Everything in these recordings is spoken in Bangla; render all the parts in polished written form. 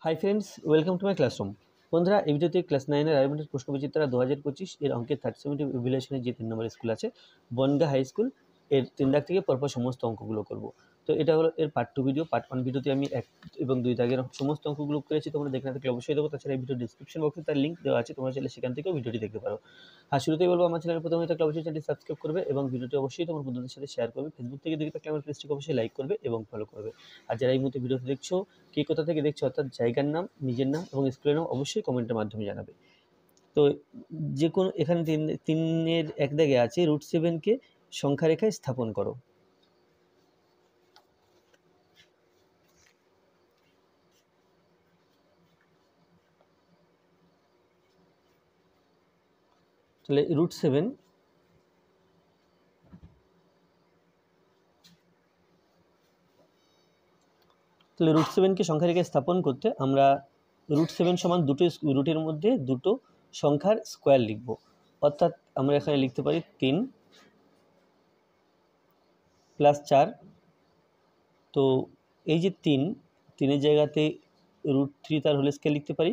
Hi friends, welcome to my classroom. বন্ধুরা, এই ভিডিওতে ক্লাস 9-এর আয়ারল্যান্ডের প্রশ্নবিচিত্রা 2025 এর অঙ্কের 37 ইভ্যালুয়েশনের যে 3 নম্বরের স্কুল আছে বনগাঁ হাই স্কুল, এর 3 দাগ থেকে পরপর সমস্ত অঙ্কগুলো করব। তো এটা হলো এর পার্ট 2 ভিডিও। পার্ট 1 ভিডিওতে আমি 1 এবং 2 দাগের সমস্ত অঙ্কগুলো করেছি, তোমরা দেখে না থাকলে অবশ্যই দেখো। তাছাড়া এই ভিডিও ডিসক্রিপশন বক্সে তার লিঙ্ক দেওয়া আছে, তোমরা চাইলে সেখান থেকেও ভিডিওটি দেখতে পারো। আর শুরুতেই বলবো, আমার চ্যানেল প্রথমে থাকলে অবশ্যই চ্যানেলটি সাবস্ক্রাইব করবে এবং ভিডিওটি অবশ্যই তোমার বন্ধুদের সাথে শেয়ার করবে। ফেসবুক থেকে দেখে থাকলে আমার পেজটিকে অবশ্যই লাইক করবে এবং ফলো করবে। আর যারা এই মুহূর্তে ভিডিওটি দেখছো, কে কোথা থেকে দেখছো, অর্থাৎ জায়গার নাম, নিজের নাম এবং স্কুলের নাম অবশ্যই কমেন্টের মাধ্যমে জানাবে। তো যে কোনো এখানে তিনের এক দাগে আছে √7কে সংখ্যা রেখায় স্থাপন করো। তাহলে √7 কে সংখ্যা রেখায় স্থাপন করতে আমরা √7 সমান দুটো রুটের মধ্যে দুটো সংখ্যার স্কোয়ার লিখব। অর্থাৎ আমরা এখানে লিখতে পারি 3 + 4। তো এই যে 3-এর জায়গাতে √3 তার হোল স্কয়ার লিখতে পারি,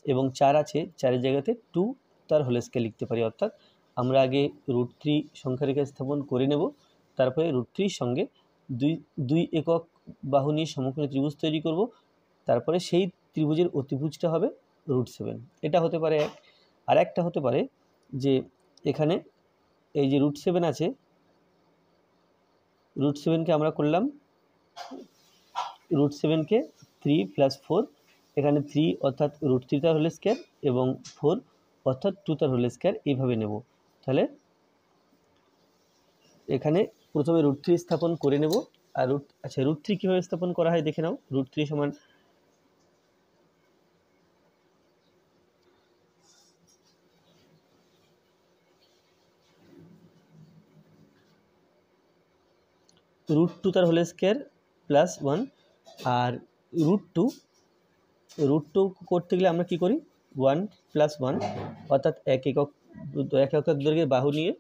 এবং 4 আছে, 4-এর জায়গাতে 2 তার হোল স্কয়ার লিখতে পারি। অর্থাৎ আমরা আগে √3 সংখ্যা রেখা স্থাপন করে নেব, তারপরে √3 সঙ্গে দুই একক বাহু নিয়ে সমকোণী ত্রিভুজ তৈরি করব। তারপরে সেই ত্রিভুজের অতিভুজটা হবে √7। এটা হতে পারে এক। আর একটা হতে পারে যে এখানে এই যে √7 আছে, √7কে আমরা করলাম √7কে 3 + 4, এখানে 3 অর্থাৎ √3 তার হোল স্কয়ার এবং 4 অর্থাৎ 2 তার হোল স্কয়ার, এইভাবে নেব। তাহলে এখানে প্রথমে √3 স্থাপন করে নেব। আর √3 কীভাবে স্থাপন করা হয় দেখে নাও। √3 সমান √2 তার হোল স্কয়ার +1। আর √2 করতে গেলে আমরা কি করি, 1 + 1 অর্থাৎ এক একক দৈর্ঘ্যের বাহু নিয়ে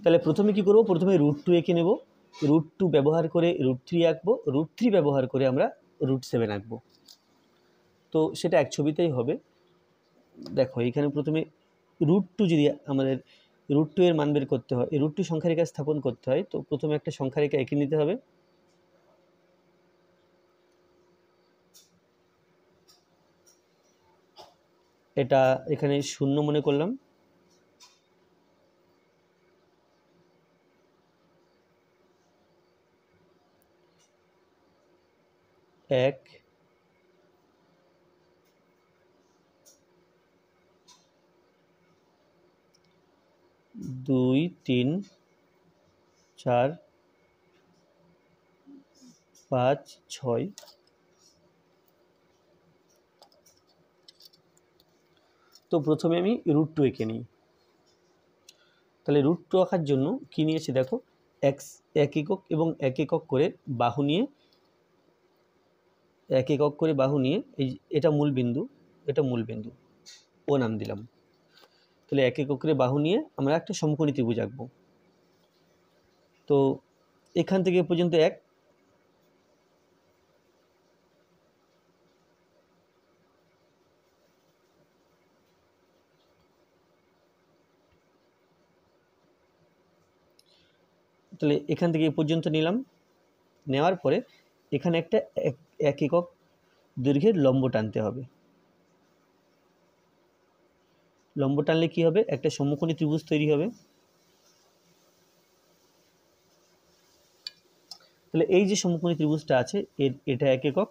তাহলে প্রথমে কি করব, প্রথমে √2 এঁকে নেব। √2 ব্যবহার করে √3 আঁকবো, √3 ব্যবহার করে আমরা √7 আঁকবো। তো সেটা এক ছবিতেই হবে। দেখো এখানে প্রথমে √2 যদি আমাদের √2 এর মান বের করতে হয়, √2 সংখ্যা রেখা স্থাপন করতে হয়, তো প্রথমে একটা সংখ্যা রেখা এঁকে নিতে হবে। এটা এখানে 0 মনে করলাম। 1 2 3 4 5 6। তো প্রথমে আমি √2 এঁকে নিই। তাহলে √2 আঁকার জন্য কি নিয়েছি দেখো, এক একক এবং এক একক করে বাহু নিয়ে এই এটা মূল বিন্দু, এটা মূল বিন্দু, ও নাম দিলাম। তাহলে এক একক করে বাহু নিয়ে আমরা একটা সমকোণী ত্রিভুজ আঁকবো। তো এখান থেকে এ পর্যন্ত 1। তাহলে এখান থেকে এ পর্যন্ত নিলাম। নেওয়ার পরে এখানে একটা এক একক দৈর্ঘ্যের লম্ব টানতে হবে। লম্ব টানলে কি হবে, একটা সমকোণী ত্রিভুজ তৈরি হবে। তাহলে এই যে সমকোণী ত্রিভুজটা আছে, এটা এক একক,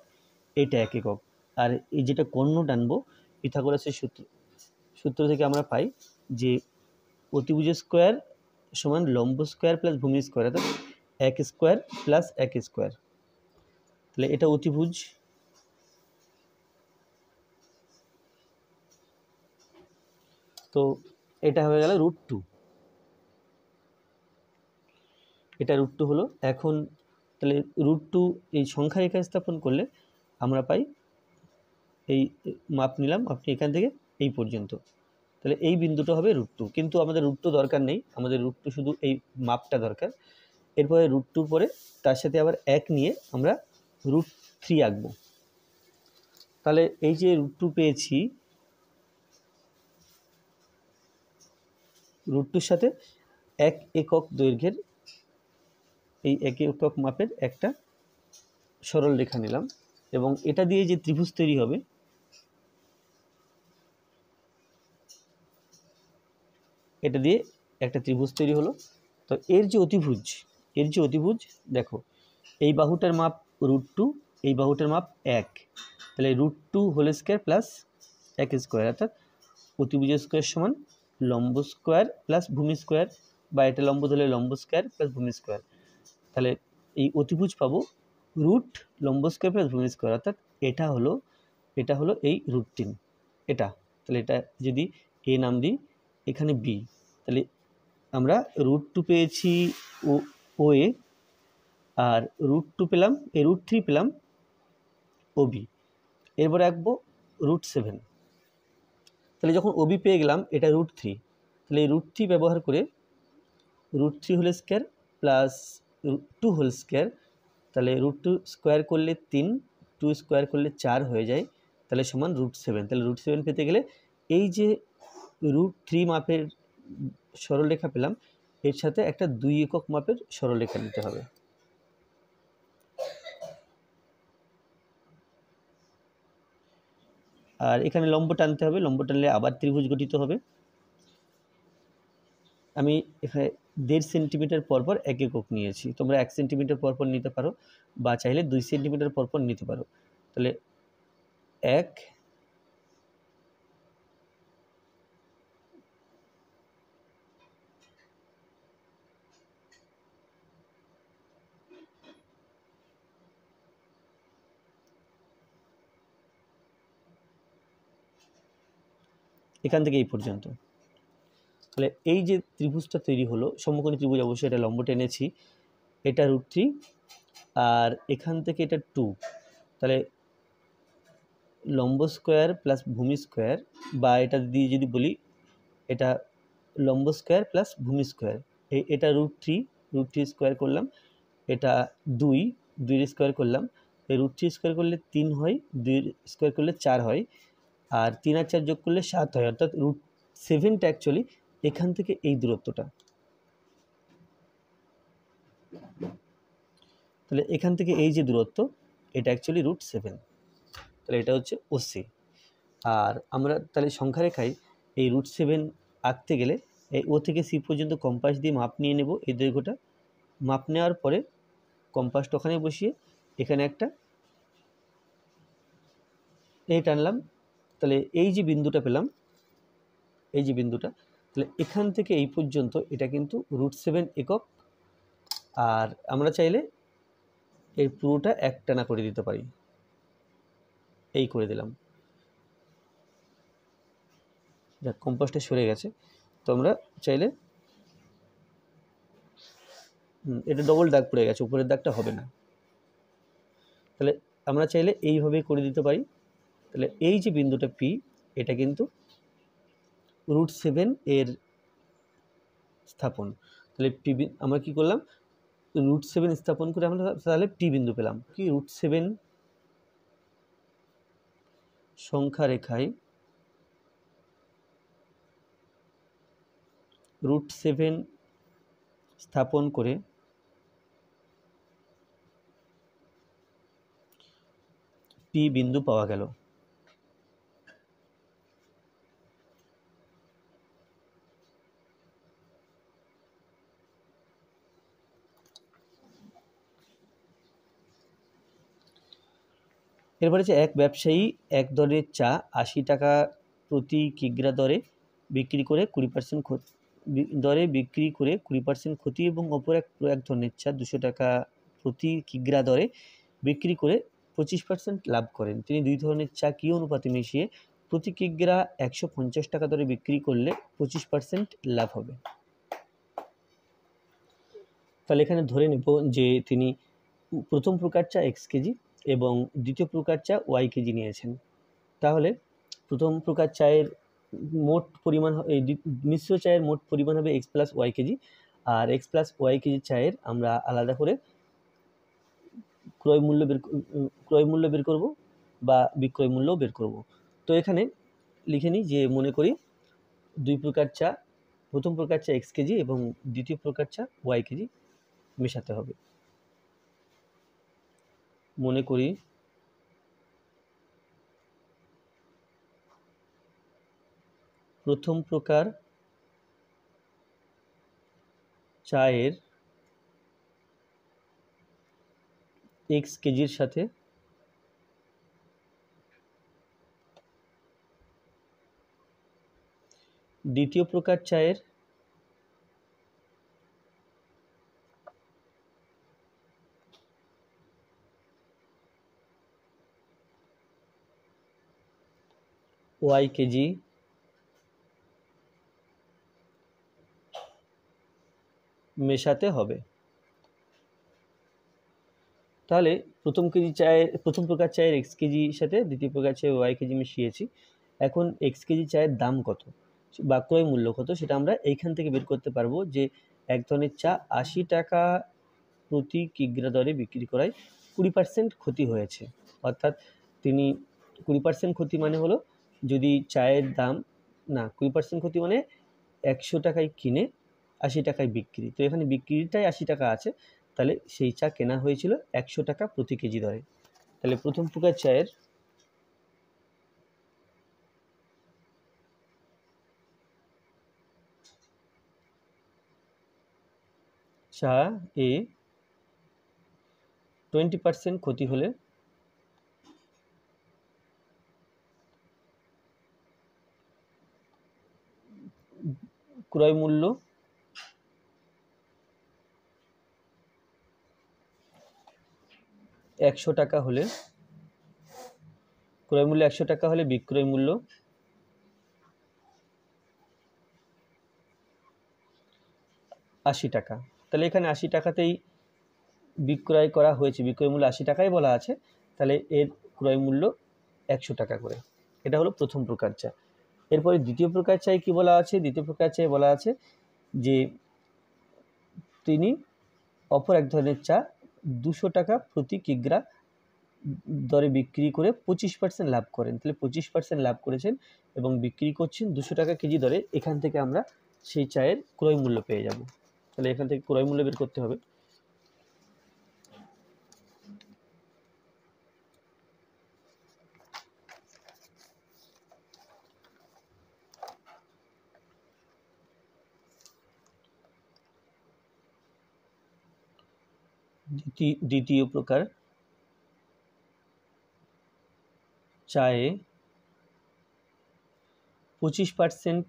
এটা এক একক। আর এই যেটা কর্ণ টানবো, পিথাগোরাসের সূত্র থেকে আমরা পাই যে অতিভুজ স্কোয়ার সমান লম্ব স্কোয়ার প্লাস ভূমি স্কোয়ার, অর্থাৎ এক স্কোয়ার প্লাস এক স্কোয়ার। তাহলে এটা অতিভুজ। তো এটা হয়ে গেল √2। এটা √2 হলো। এখন তাহলে √2 এই সংখ্যা রেখা স্থাপন করলে আমরা পাই, এই মাপ নিলাম আপনি এখান থেকে এই পর্যন্ত। তাহলে এই বিন্দুটা হবে √2, কিন্তু আমাদের √2 দরকার নেই, আমাদের √2 শুধু এই মাপটা দরকার। এরপরে রুট টুর পরে তার সাথে আবার 1 নিয়ে আমরা রুট 3 আঁকবো। তাহলে এই যে রুট টু পেয়েছি, রুট টুর সাথে 1 একক দৈর্ঘ্যের এই 1 একক মাপের একটা সরল রেখা নিলাম, এবং এটা দিয়ে যে ত্রিভুজ তৈরি হবে, এটা দিয়ে একটা ত্রিভুজ তৈরি হলো। তো এর যে অতিভুজ দেখো, এই বাহুটার মাপ রুট টু, এই বাহুটার মাপ 1, তাহলে root two whole square plus 1 square, অর্থাৎ অতিভুজ স্কোয়ার সমান লম্ব স্কোয়ার প্লাস ভূমি স্কোয়ার, বা এটা লম্ব ধরলে লম্ব স্কোয়ার প্লাস ভূমি স্কোয়ার। তাহলে এই অতিভুজ পাবো রুট লম্ব স্কোয়ার প্লাস ভূমি স্কোয়ার, অর্থাৎ এটা হলো এই রুট 3 এটা। তাহলে এটা যদি এ নাম দিই, এখানে বি, তাহলে আমরা রুট টু পেয়েছি ও এ, আর রুট টু পেলাম, এই রুট 3 পেলাম ও বি। এরপরে আঁকবো রুট 7। তাহলে যখন ও বি পেয়ে গেলাম, এটা রুট 3, তাহলে এই রুট 3 ব্যবহার করে root 3 whole square plus root 2 whole square, তাহলে রুট 2 স্কোয়ার করলে 3, 2 স্কোয়ার করলে 4 হয়ে যায়, তাহলে সমান রুট 7। তাহলে রুট 7 পেতে গেলে এই যে রুট 3 মাপের সরলরেখা পেলাম, এর সাথে একটা 2 একক মাপের সরলরেখা নিতে হবে। আর এখানে লম্ব টানতে হবে, লম্ব টানলে আবার ত্রিভুজ গঠিত হবে। আমি এখানে 1.5 সেন্টিমিটার পরপর 1 একক নিয়েছি, তোমরা 1 সেন্টিমিটার পরপর নিতে পারো, বা চাইলে 2 সেন্টিমিটার পরপর নিতে পারো। তাহলে 1, এখান থেকে এই পর্যন্ত। তাহলে এই যে ত্রিভুজটা তৈরি হলো, সমকোণী ত্রিভুজ, অবশ্যই এটা লম্ব টেনেছি, এটা রুট 3, আর এখান থেকে এটা 2, তাহলে লম্ব স্কোয়ার প্লাস ভূমি স্কোয়ার, বা এটা দিয়ে যদি বলি এটা লম্ব স্কোয়ার প্লাস ভূমি স্কোয়ার, এটা রুট 3 স্কোয়ার করলাম, এটা 2 স্কোয়ার করলাম, এই রুট 3 স্কোয়ার করলে 3 হয়, 2 স্কোয়ার করলে 4 হয়, আর 3 আর 4 যোগ করলে 7 হয়, অর্থাৎ রুট 7টা অ্যাকচুয়ালি এখান থেকে এই দূরত্বটা। তাহলে এখান থেকে এই যে দূরত্ব, এটা অ্যাকচুয়ালি রুট 7, তাহলে এটা হচ্ছে ওসি। আর আমরা তাহলে সংখ্যা রেখায় এই রুট 7 আঁকতে গেলে এই ও থেকে সি পর্যন্ত কম্পাস দিয়ে মাপ নিয়ে নেব, এই দৈর্ঘ্যটা মাপ নেওয়ার পরে কম্পাসটা ওখানে বসিয়ে এখানে একটা এই টানলাম, তাহলে এই যে বিন্দুটা পেলাম, এই যে বিন্দুটা, তাহলে এখান থেকে এই পর্যন্ত এটা কিন্তু রুট 7 একক। আর আমরা চাইলে এই পুরোটা এক টানা করে দিতে পারি, এই করে দিলাম, যাক কম্পাসটা সরে গেছে। তো আমরা চাইলে এটা ডবল দাগ পড়ে গেছে, উপরের দাগটা হবে না, তাহলে আমরা চাইলে এইভাবে করে দিতে পারি। তাহলে এই যে বিন্দুটা পি, এটা কিন্তু রুট 7 এর স্থাপন। তাহলে পি, আমরা কি করলাম, রুট 7 স্থাপন করে আমরা তাহলে পি বিন্দু পেলাম। কি রুট 7 সংখ্যা রেখায় রুট 7 স্থাপন করে পি বিন্দু পাওয়া গেল। এরপরে যে এক ব্যবসায়ী এক দরের চা 80 টাকা প্রতি কিগ্রা দরে বিক্রি করে 20% দরে বিক্রি করে 20% ক্ষতি, এবং অপর এক ধরনের চা 200 টাকা প্রতি কিগ্রা দরে বিক্রি করে 25% লাভ করেন। তিনি দুই ধরনের চা কী অনুপাতে মিশিয়ে প্রতি কিগ্রা 150 টাকা দরে বিক্রি করলে 25% লাভ হবে? তাহলে এখানে ধরে নেব যে তিনি প্রথম প্রকার চা x কেজি এবং দ্বিতীয় প্রকার চা y কেজি নিয়েছেন। তাহলে প্রথম প্রকার চায়ের মোট পরিমাণ, এই মিশ্র চায়ের মোট পরিমাণ হবে x প্লাস y কেজি, আর এক্স প্লাস ওয়াই কেজি চায়ের আমরা আলাদা করে ক্রয় মূল্য বের করব বা বিক্রয় মূল্যও বের করব। তো এখানে লিখে নিই যে মনে করি দুই প্রকার চা, প্রথম প্রকার চা এক্স কেজি এবং দ্বিতীয় প্রকার চা ওয়াই কেজি মেশাতে হবে। মনে করি প্রথম প্রকার চায়ের এক্স কেজির সাথে দ্বিতীয় প্রকার চায়ের ওয়াই কেজি মেশাতে হবে। তাহলে প্রথম প্রকার চায়ের এক্স কেজির সাথে দ্বিতীয় প্রকার চায়ের ওয়াই কেজি মিশিয়েছি। এখন এক্স কেজি চায়ের দাম কত বা ক্রয় মূল্য কত সেটা আমরা এইখান থেকে বের করতে পারবো যে এক ধরনের চা ৮০ টাকা প্রতি কিগ্রা দরে বিক্রি করায় 20% ক্ষতি হয়েছে। অর্থাৎ তিনি 20% ক্ষতি মানে হলো যদি চায়ের দাম 20% ক্ষতি মানে ১০০ টাকায় কিনে ৮০ টাকায় বিক্রি। তো এখানে বিক্রিটাই ৮০ টাকা আছে, তাহলে সেই চা কেনা হয়েছিল ১০০ টাকা প্রতি কেজি দরে। তাহলে প্রথম প্রকার চায়ের চা এ 20% ক্ষতি হলে ক্রয় মূল্য ১০০ টাকা হলে ক্রয় মূল্য ১০০ টাকা হলে বিক্রয় মূল্য ৮০ টাকা। তাহলে এখানে ৮০ টাকাতেই বিক্রয় করা হয়েছে, বিক্রয় মূল্য ৮০ টাকাই বলা আছে, তাহলে এর ক্রয় মূল্য ১০০ টাকা করে। এটা হলো প্রথম প্রকার চা। এরপরে দ্বিতীয় প্রকার চায় কি বলা আছে? দ্বিতীয় প্রকার চায় বলা আছে যে তিনি অপর এক ধরনের চা ২০০ টাকা প্রতি কিগ্রা দরে বিক্রি করে 25% লাভ করেন। তাহলে 25% লাভ করেছেন এবং বিক্রি করছেন ২০০ টাকা কেজি দরে। এখান থেকে আমরা সেই চায়ের ক্রয় মূল্য পেয়ে যাব। তাহলে এখান থেকে ক্রয় মূল্য বের করতে হবে। দ্বিতীয় প্রকার চায়ে 25%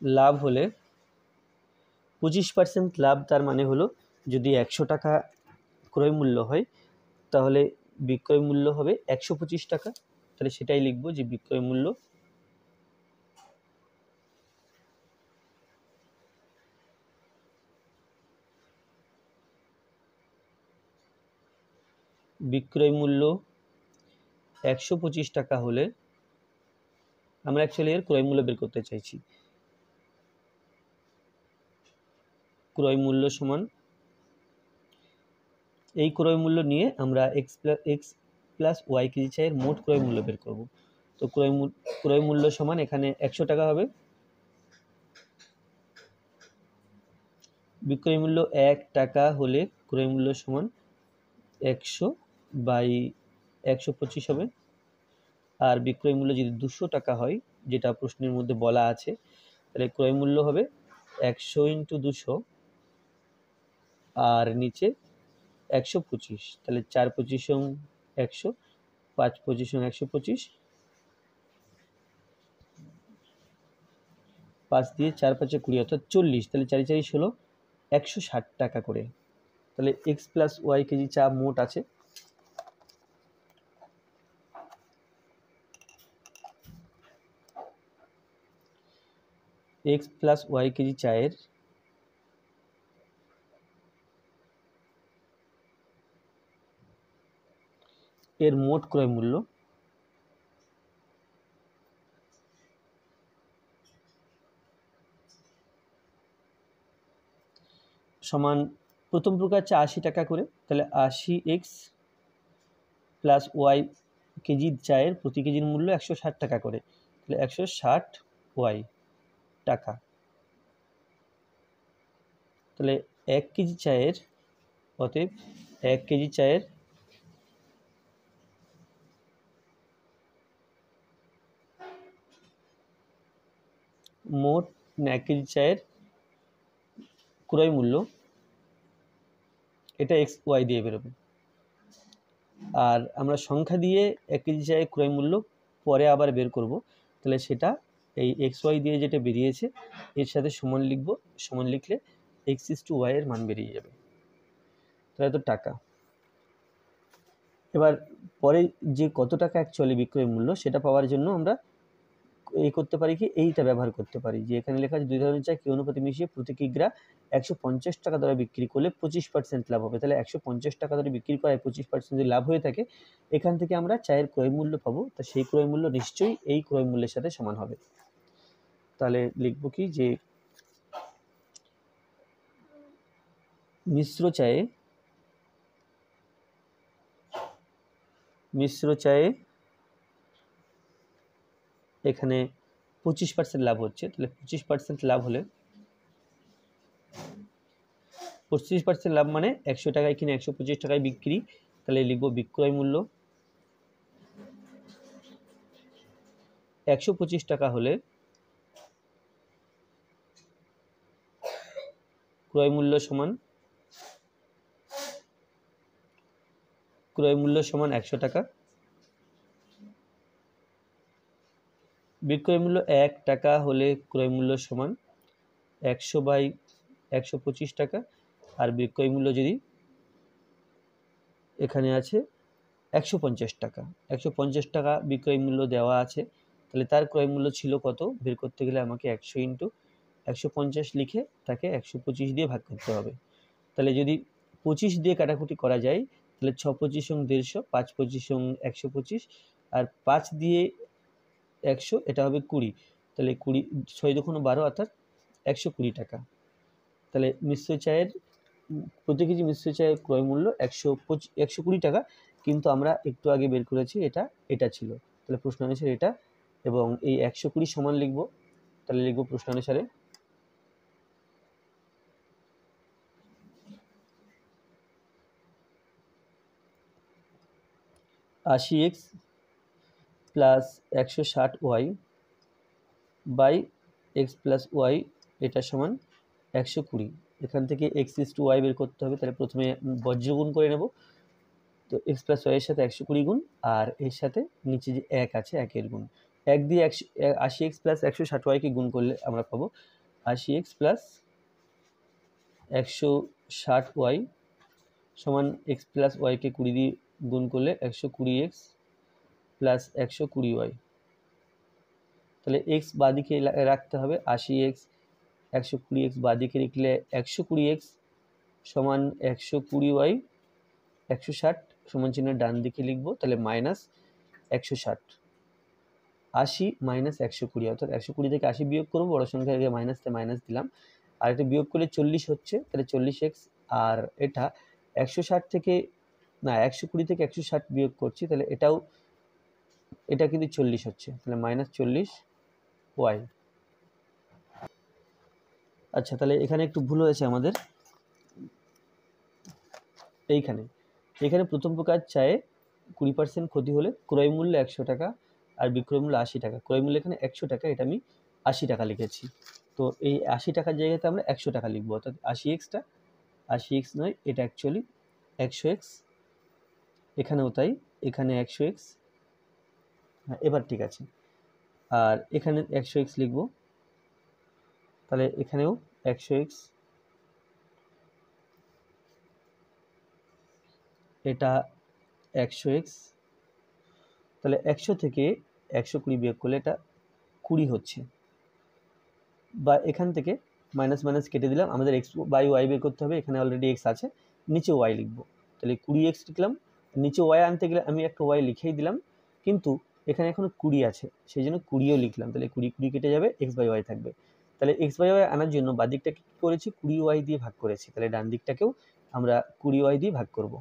লাভ হলে 25% লাভ তার মানে হলো যদি ১০০ টাকা ক্রয় মূল্য হয় তাহলে বিক্রয় মূল্য হবে ১২৫ টাকা। তাহলে সেটাই লিখবো যে বিক্রয় মূল্য বিক্রয় মূল্য ১২৫ টাকা হলে আমরা অ্যাকচুয়ালি এর ক্রয় মূল্য বের করতে চাইছি। ক্রয় মূল্য সমান এই ক্রয় মূল্য নিয়ে আমরা এক্স প্লাস ওয়াই কেজি চায়ের মোট ক্রয় মূল্য বের করব। তো ক্রয় মূল্য সমান এখানে ১০০ টাকা হবে, বিক্রয় মূল্য ১ টাকা হলে ক্রয় মূল্য সমান ১০০ বাই ১২৫ হবে। আর বিক্রয় মূল্য যদি ২০০ টাকা হয় যেটা প্রশ্নের মধ্যে বলা আছে তাহলে ক্রয় মূল্য হবে ১০০ ইন্টু ২০০ আর নিচে ১২৫। তাহলে ৪ পঁচিশং ১০০, ৫ পঁচিশং ১২৫, ৫ দিয়ে ৪ ৫ ২০ অর্থাৎ ৪০। তাহলে ৪ ৪ 16, ১৬০ টাকা করে। তাহলে এক্স প্লাস ওয়াই কেজি চা মোট আছে এক্স প্লাস ওয়াই কেজি চায়ের এর মোট ক্রয় মূল্য সমান প্রথম প্রকার হচ্ছে 80 টাকা করে, তাহলে 80x প্লাস ওয়াই কেজি চায়ের প্রতি কেজির মূল্য 160 টাকা করে, তাহলে 160 ওয়াই টাকা। তাহলে 1 কেজি চায়ের, অতএব 1 কেজি চায়ের মোট 1 কেজি চায়ের ক্রয় মূল্য, এটা এক্স ওয়াই দিয়ে বেরোবে। আর আমরা সংখ্যা দিয়ে 1 কেজি চায়ের ক্রয় মূল্য পরে আবার বের করব, তাহলে সেটা এই এক্স ওয়াই দিয়ে যেটা বেরিয়েছে এর সাথে সমান লিখব, সমান লিখলে x/y এর মান বেরিয়ে যাবে। তাহলে তো টাকা। এবার পরে যে কত টাকা অ্যাকচুয়ালি বিক্রয় মূল্য সেটা পাওয়ার জন্য আমরা এই করতে পারি কি, এইটা ব্যবহার করতে পারি যে এখানে লেখা আছে 2 ধরনের চা কি অনুপাতে মিশিয়ে প্রতি কিগ্রা 150 টাকা দরে বিক্রি করলে 25% লাভ হবে। তাহলে 150 টাকা দরে বিক্রি করায় 25% যদি লাভ হয়ে থাকে, এখান থেকে আমরা চায়ের ক্রয় মূল্য পাবো, তা সেই ক্রয় মূল্য নিশ্চয়ই এই ক্রয় মূল্যের সাথে সমান হবে। তাহলে লিখব কি যে মিশ্র চায়ে এখানে 25% লাভ হচ্ছে, তাহলে 25% লাভ হলে 25% লাভ মানে 100 টাকায় কিনে 125 টাকায় বিক্রি, তাহলে লিখব বিক্রয় মূল্য 125 টাকা হলে ক্রয় মূল্য সমান 100 টাকা। বিক্রয় মূল্য 1 টাকা হলে ক্রয় মূল্য সমান 100/125 টাকা। আর বিক্রয় মূল্য যদি এখানে আছে 150 টাকা, 150 টাকা বিক্রয় মূল্য দেওয়া আছে, তাহলে তার ক্রয় মূল্য ছিল কত বের করতে গেলে আমাকে 100 × 150 লিখে তাকে 125 দিয়ে ভাগ করতে হবে। তাহলে যদি 25 দিয়ে কাটাকুটি করা যায়, তাহলে 6×25 = 150, 5×25 = 125, আর 5 দিয়ে 100 এটা হবে 20, তাহলে 20 6 × 12 অর্থাৎ 120 টাকা। তাহলে মিশ্র চায়ের প্রতি কেজি মিশ্র চায়ের ক্রয় মূল্য 120 টাকা, কিন্তু আমরা একটু আগে বের করেছি এটা ছিল, তাহলে প্রশ্ন অনুসারে এটা, এবং এই 120 সমান লিখব, তাহলে লিখব প্রশ্ন অনুসারে 80x plus 160y by x plus y, এটা সমান 120। এখান থেকে x/y বের করতে হবে, তাহলে প্রথমে বজ্র গুণ করে নেব, তো x প্লাস ওয়াই এর সাথে 120 গুণ, আর এর সাথে নিচে যে 1 আছে 1 এর গুণ, 1 দিয়ে 80x প্লাস 160y কে গুণ করলে আমরা পাবো 80x প্লাস 160y সমান x প্লাস ওয়াই কে 20 দিয়ে গুণ করলে 120x প্লাস 120y। তাহলে x বাদিকে রাখতে হবে, 80x 120x বাদিকে লিখলে 120x সমান 120y, 160 সমান চিহ্ন ডান দিকে লিখবো, তাহলে মাইনাস 160, 80 মাইনাস 120, অর্থাৎ 120 থেকে 80 বিয়োগ করবো, বড় সংখ্যা আগে মাইনাসতে মাইনাস দিলাম, আর এটা বিয়োগ করলে 40 হচ্ছে, তাহলে 40x, আর এটা 160 থেকে না 120 থেকে 160 বিয়োগ করছি, তাহলে এটা কিন্তু 40 হচ্ছে, তাহলে -40y। আচ্ছা, তাহলে এখানে একটু ভুল হয়েছে আমাদের, এইখানে প্রথম প্রকার চায়ে 20% ক্ষতি হলে ক্রয় মূল্য 100 টাকা আর বিক্রয় মূল্য 80 টাকা, ক্রয় মূল্য এখানে 100 টাকা, এটা আমি 80 টাকা লিখেছি, তো এই 80 টাকার জায়গাতে আমরা 100 টাকা লিখবো, অর্থাৎ 80x নয়, এটা অ্যাকচুয়ালি 100x, এখানেও তাই, এখানে 100x, হ্যাঁ এবার ঠিক আছে, আর এখানে 100x লিখবো, তাহলে এখানেও 100x, এটা 100x, তাহলে 100 থেকে 120 বিয়োগ করলে এটা 20 হচ্ছে, বা এখান থেকে মাইনাস মাইনাস কেটে দিলাম, আমাদের x বাই ওয়াই বের করতে হবে, এখানে অলরেডি x আছে, নিচে y লিখবো, তাহলে 20x লিখলাম, নিচে y আনতে গেলে আমি একটা y লিখেই দিলাম, কিন্তু এখানে এখনো 20 আছে, সেই জন্য 20ও লিখলাম, তাহলে 20 কেটে যাবে, x বাই ওয়াই থাকবে, তাহলে এক্স বাই ওয়াই আনার জন্য বাঁ দিকটাকে কী করেছি, 20y দিয়ে ভাগ করেছি, তাহলে ডান দিকটাকেও আমরা 20y দিয়ে ভাগ করব।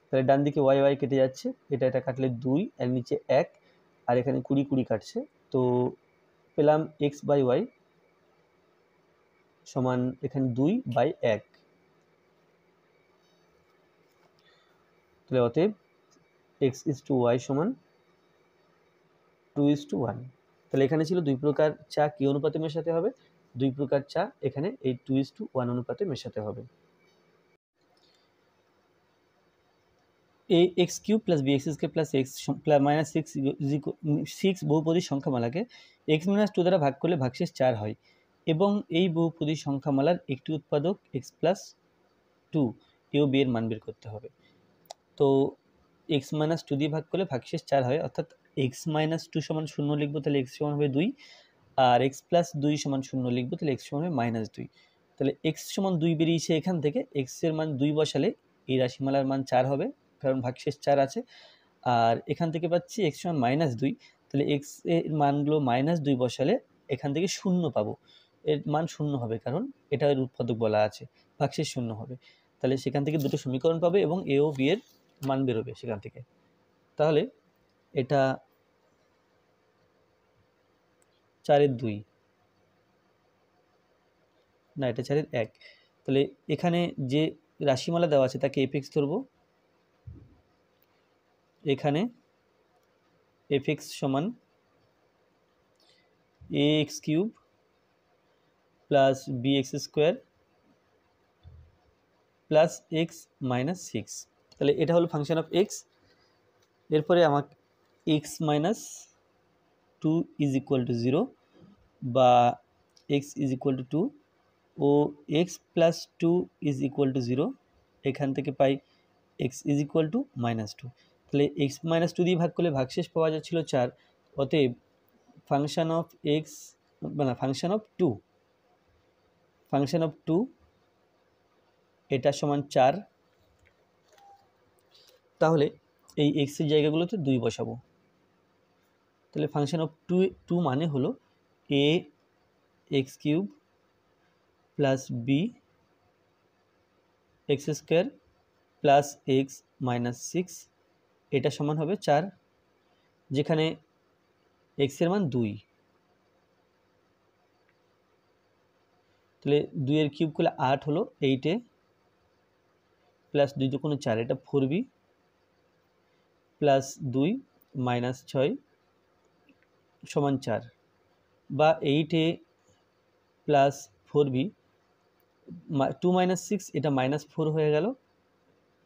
তাহলে ডান দিকে ওয়াই ওয়াই কেটে যাচ্ছে, এটা কাটলে 2 আর নিচে 1 আর এখানে 20 কাটছে, তো পেলাম এক্স বাই ওয়াই সমান এখানে 2/1। তাহলে অতএব x/y সমান 2:1। তাহলে এখানে ছিল দুই প্রকার চা কি অনুপাতে মেশাতে হবে, দুই প্রকার চা এখানে এই 2:1 অনুপাতে মেশাতে হবে। ax³ + bx² + x - 6 বহুপদী সংখ্যামালাকে x-2 দ্বারা ভাগ করলে ভাগশেষ 4 হয় এবং এই বহুপদী সংখ্যামালার একটি উৎপাদক x+2 এ ও b এর মান বের করতে হবে। তো x-2 দিয়ে ভাগ করলে ভাগশেষ 4 হয়, অর্থাৎ x-2 সমান 0 লিখবো, তাহলে x সমান হবে 2, আর x+2 সমান 0 লিখবো, তাহলে x সমান হবে -2। তাহলে x সমান 2 বেরিয়েছে এখান থেকে, x এর মান 2 বসালে এই রাশিমালার মান 4 হবে, কারণ ভাগশেষ 4 আছে। আর এখান থেকে পাচ্ছি x সমান -2, তাহলে x এর মানগুলো -2 বসালে এখান থেকে 0 পাবো, এর মান 0 হবে, কারণ এটা এর উৎপাদক বলা আছে, ভাগশেষ 0 হবে। তাহলে সেখান থেকে দুটো সমীকরণ পাবে এবং a ও b এর মান বেরোবে সেখান থেকে। তাহলে এটা 4/2 না, এটা 4/1। তাহলে এখানে যে রাশিমালা দেওয়া আছে তাকে fx ধরবো, এখানে fx সমান ax³ + bx² + x - 6। তাহলে এটা হলো ফাংশন অফ x। এরপরে আমাকে x-2 = 0 বা x = 2 ও x+2 = 0, এখান থেকে পাই x = -2। তাহলে x-2 দিয়ে ভাগ করলে ভাগশেষ পাওয়া যাচ্ছিল 4, অতএব ফাংশন অফ x মানে ফাংশন অফ 2 এটা সমান 4। তাহলে এই x এর জায়গাগুলোতে 2 বসাবো, তাহলে ফাংশন অফ 2 মানে হলো ax³ + bx² + x - 6, এটা সমান হবে 4, যেখানে x এর মান 2। তাহলে 2 এর কিউব করলে 8 হলো, 8a + 2 × 4, এটা 4b + 2 - 6 সমান 4, বা 8a + 4b 2 - 6, এটা -4 হয়ে গেল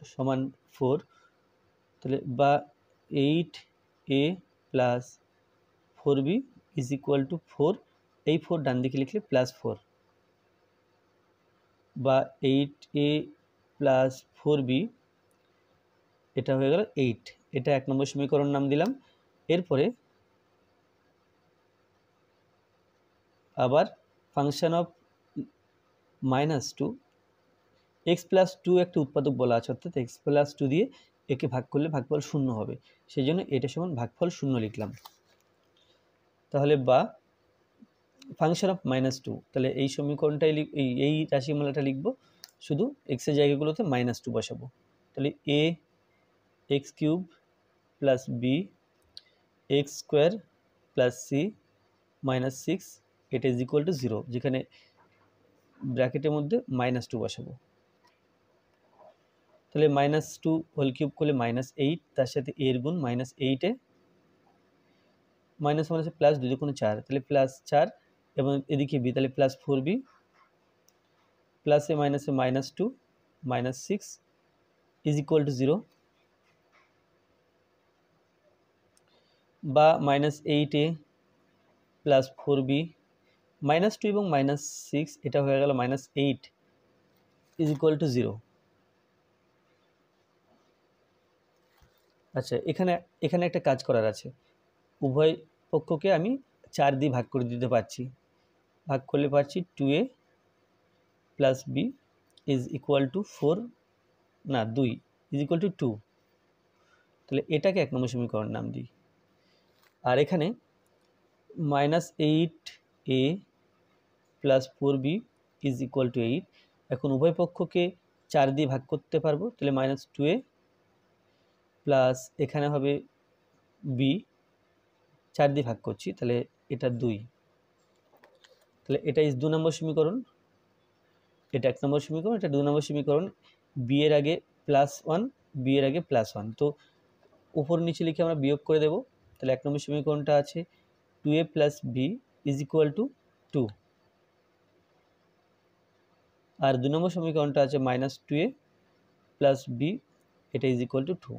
সমান 4। তাহলে বা 8a + 4b = 4, এই 4 ডান দিকে লিখলে +4, বা 8a + 4b এটা হয়ে গেল 8। এটা 1 নম্বর সমীকরণ নাম দিলাম। এরপরে আবার ফাংশন অফ -2, x+2 একটা উৎপাদক বলা আছে, অর্থাৎ x+2 দিয়ে একে ভাগ করলে ভাগফল 0 হবে, সেই জন্য এটা সমান ভাগফল 0 লিখলাম। তাহলে বা ফাংশন অফ -2, তাহলে এই সমীকরণটাই এই রাশিমালাটা লিখব, শুধু x এর জায়গাগুলোতে -2 বসাবো। তাহলে a x³ + b x² + c - 6, এটা = 0, যেখানে ব্র্যাকেটের মধ্যে -2 বসাবো। তাহলে -2 হোল কিউব করলে -8, তার সাথে a এর গুণ -8 এ -1 আছে +2 × 4, তাহলে +4, এবং এদিকে b, তাহলে +4b +a - -2 -6 = 0, বা -8a + 4b -2 এবং -6, এটা হয়ে গেল -8 = 0। আচ্ছা, এখানে একটা কাজ করার আছে, উভয় পক্ষকে আমি 4 দিয়ে ভাগ করে দিতে পারছি, ভাগ করলে পাচ্ছি 2a + b = 4 না 2 = 2, তাহলে এটাকে 1 নম্বর সমীকরণ নাম দিই। আর এখানে -8 A plus 4b is equal to 8। এখন উভয় পক্ষকে 4 দিয়ে ভাগ করতে পারবো, তাহলে -2a প্লাস এখানে হবে b, 4 দিয়ে ভাগ করছি, তাহলে এটা 2, তাহলে এটা ইজ 2 নম্বর সমীকরণ, এটা 1 নম্বর সমীকরণ, এটা 2 নম্বর সমীকরণ। বি এর আগে +1, বি এর আগে +1, তো উপর নিচে লিখে আমরা বিয়োগ করে দেব। তাহলে 1 নম্বর সমীকরণটা আছে 2a plus b is equal to 2, আর 2 নম্বর সমীকরণটা আছে -2a প্লাস বি, এটা ইজ ইকুয়াল টু 2।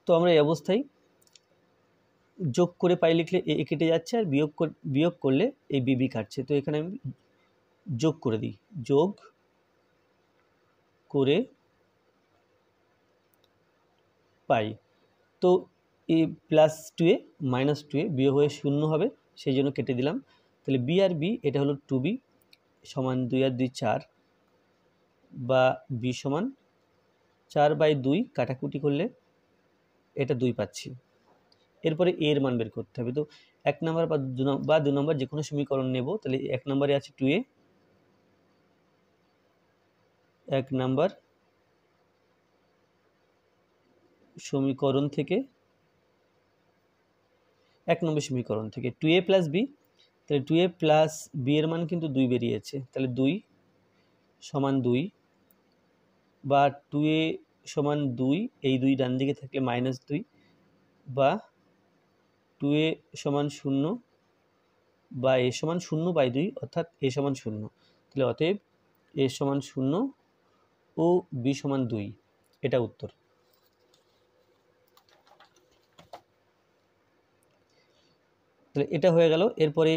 তো আমরা এই অবস্থায় যোগ করে পাই লিখলে এ কেটে যাচ্ছে, আর বিয়োগ করলে এই বিবি কাটছে। তো এখানে আমি যোগ করে দিই, যোগ করে পাই। তো এই +2a -2a বিয়োগ হয়ে 0 হবে, সেই জন্য কেটে দিলাম। তাহলে বি আর বি, এটা হলো 2b সমান 2 আর 2 4, বা বি সমান 4/2, কাটাকুটি করলে এটা 2 পাচ্ছি। এরপরে এর মান বের করতে হবে। তো 1 নম্বর বা 2 নম্বর যে কোনো সমীকরণ নেব। তাহলে 1 নম্বরে আছে 2a, 1 নম্বর সমীকরণ থেকে 1 নম্বর সমীকরণ থেকে 2a প্লাস বি, তাহলে 2a প্লাস বি এর মান কিন্তু 2 বেরিয়েছে, তাহলে 2 সমান 2, বা 2a সমান 2, এই 2 ডান দিকে থাকলে -2, বা 2a সমান 0, বা a সমান 0/2, অর্থাৎ a সমান 0। তাহলে অতএব a সমান 0 ও b সমান 2, এটা উত্তর। তাহলে এটা হয়ে গেল। এরপরে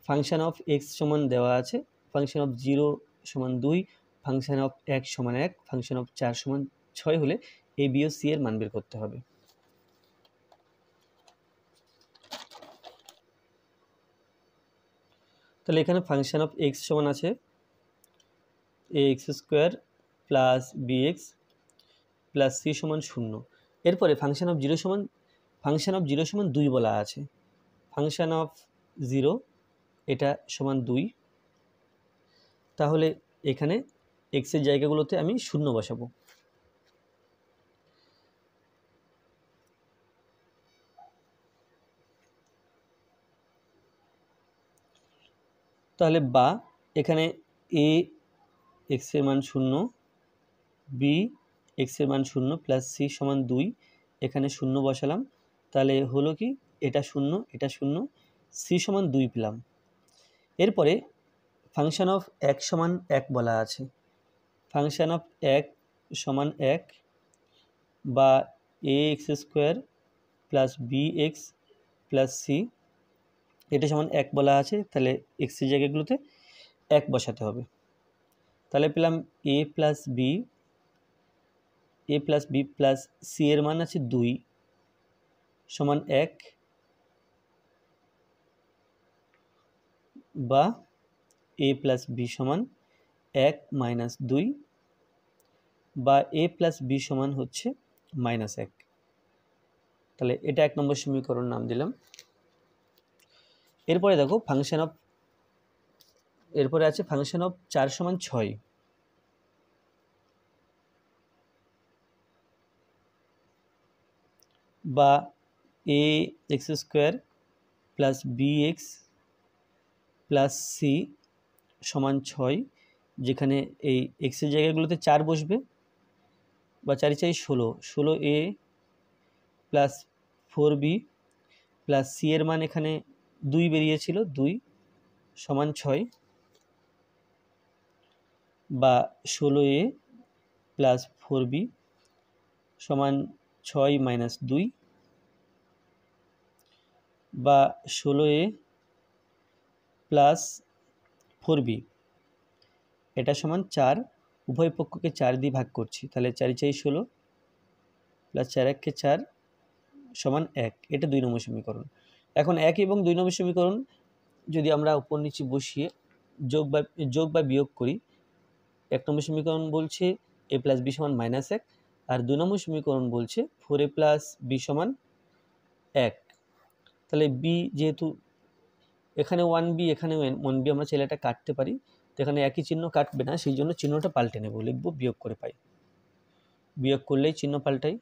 ফাংশন অফ এক্স সমান দেওয়া আছে, ফাংশন অফ 0 সমান 2, ফাংশন অফ 1 সমান 1, ফাংশন অফ 4 সমান 6 হলে এ বি ও সি এর মান বের করতে হবে। তাহলে এখানে ফাংশন অফ এক্স সমান আছে ax² plus bx plus C সমান 0। এরপরে ফাংশন অফ 0 সমান 2 বলা আছে। ফাংশন অফ 0 এটা সমান 2, তাহলে এখানে x এর জায়গাগুলোতে আমি 0 বসাবো। তাহলে বা এখানে a x এর মান 0, b x এর মান 0 প্লাস সি সমান 2, এখানে 0 বসালাম। তাহলে হলো কি, এটা 0, এটা 0, সি সমান 2 পেলাম। এরপরে ফাংশন অফ 1 সমান 1 বলা আছে। ফাংশন অফ 1 সমান 1, বা ax² plus bx plus C, এটা সমান 1 বলা আছে। তাহলে এক্স এর জায়গাগুলোতে 1 বসাতে হবে। তাহলে পেলাম a plus b plus c এর মান আছে 2 সমান 1, বা a প্লাস বি সমান 1 মাইনাস 2, বা a প্লাস বি সমান হচ্ছে -1। তাহলে এটা 1 নম্বর সমীকরণ নাম দিলাম। এরপরে দেখো এরপরে আছে ফাংশন অফ 4 সমান 6, বা ax² plus bx plus C সমান 6, যেখানে এই x এর জায়গাগুলোতে 4 বসবে, বা 4 × 4 = 16a plus 4b plus c এর মান এখানে 2 বেরিয়েছিল, 2 সমান 6, বা 16a প্লাস 4b সমান 6 মাইনাস 2, বা 16a প্লাস 4b, এটা সমান 4। উভয় পক্ষকে 4 দিয়ে ভাগ করছি, তাহলে 4 × 16 প্লাস 4 × 1 = 4 সমান 1। এটা 2 নম্বর সমীকরণ। এখন 1 এবং 2 নম্বর সমীকরণ যদি আমরা উপর নিচে বসিয়ে যোগ বা বিয়োগ করি, 1 নম্বর সমীকরণ বলছে a প্লাস বি সমান -1, আর 2 নম্বর সমীকরণ বলছে 4a প্লাস বি সমান 1। তাহলে বি যেহেতু এখানে 1b এখানে 1b আমরা চাইলে এটা কাটতে পারি, তো এখানে একই চিহ্ন কাটবে না, সেই জন্য চিহ্নটা পাল্টে নেব, লিখব বিয়োগ করে পাই। বিয়োগ করলেই চিহ্ন পাল্টাই,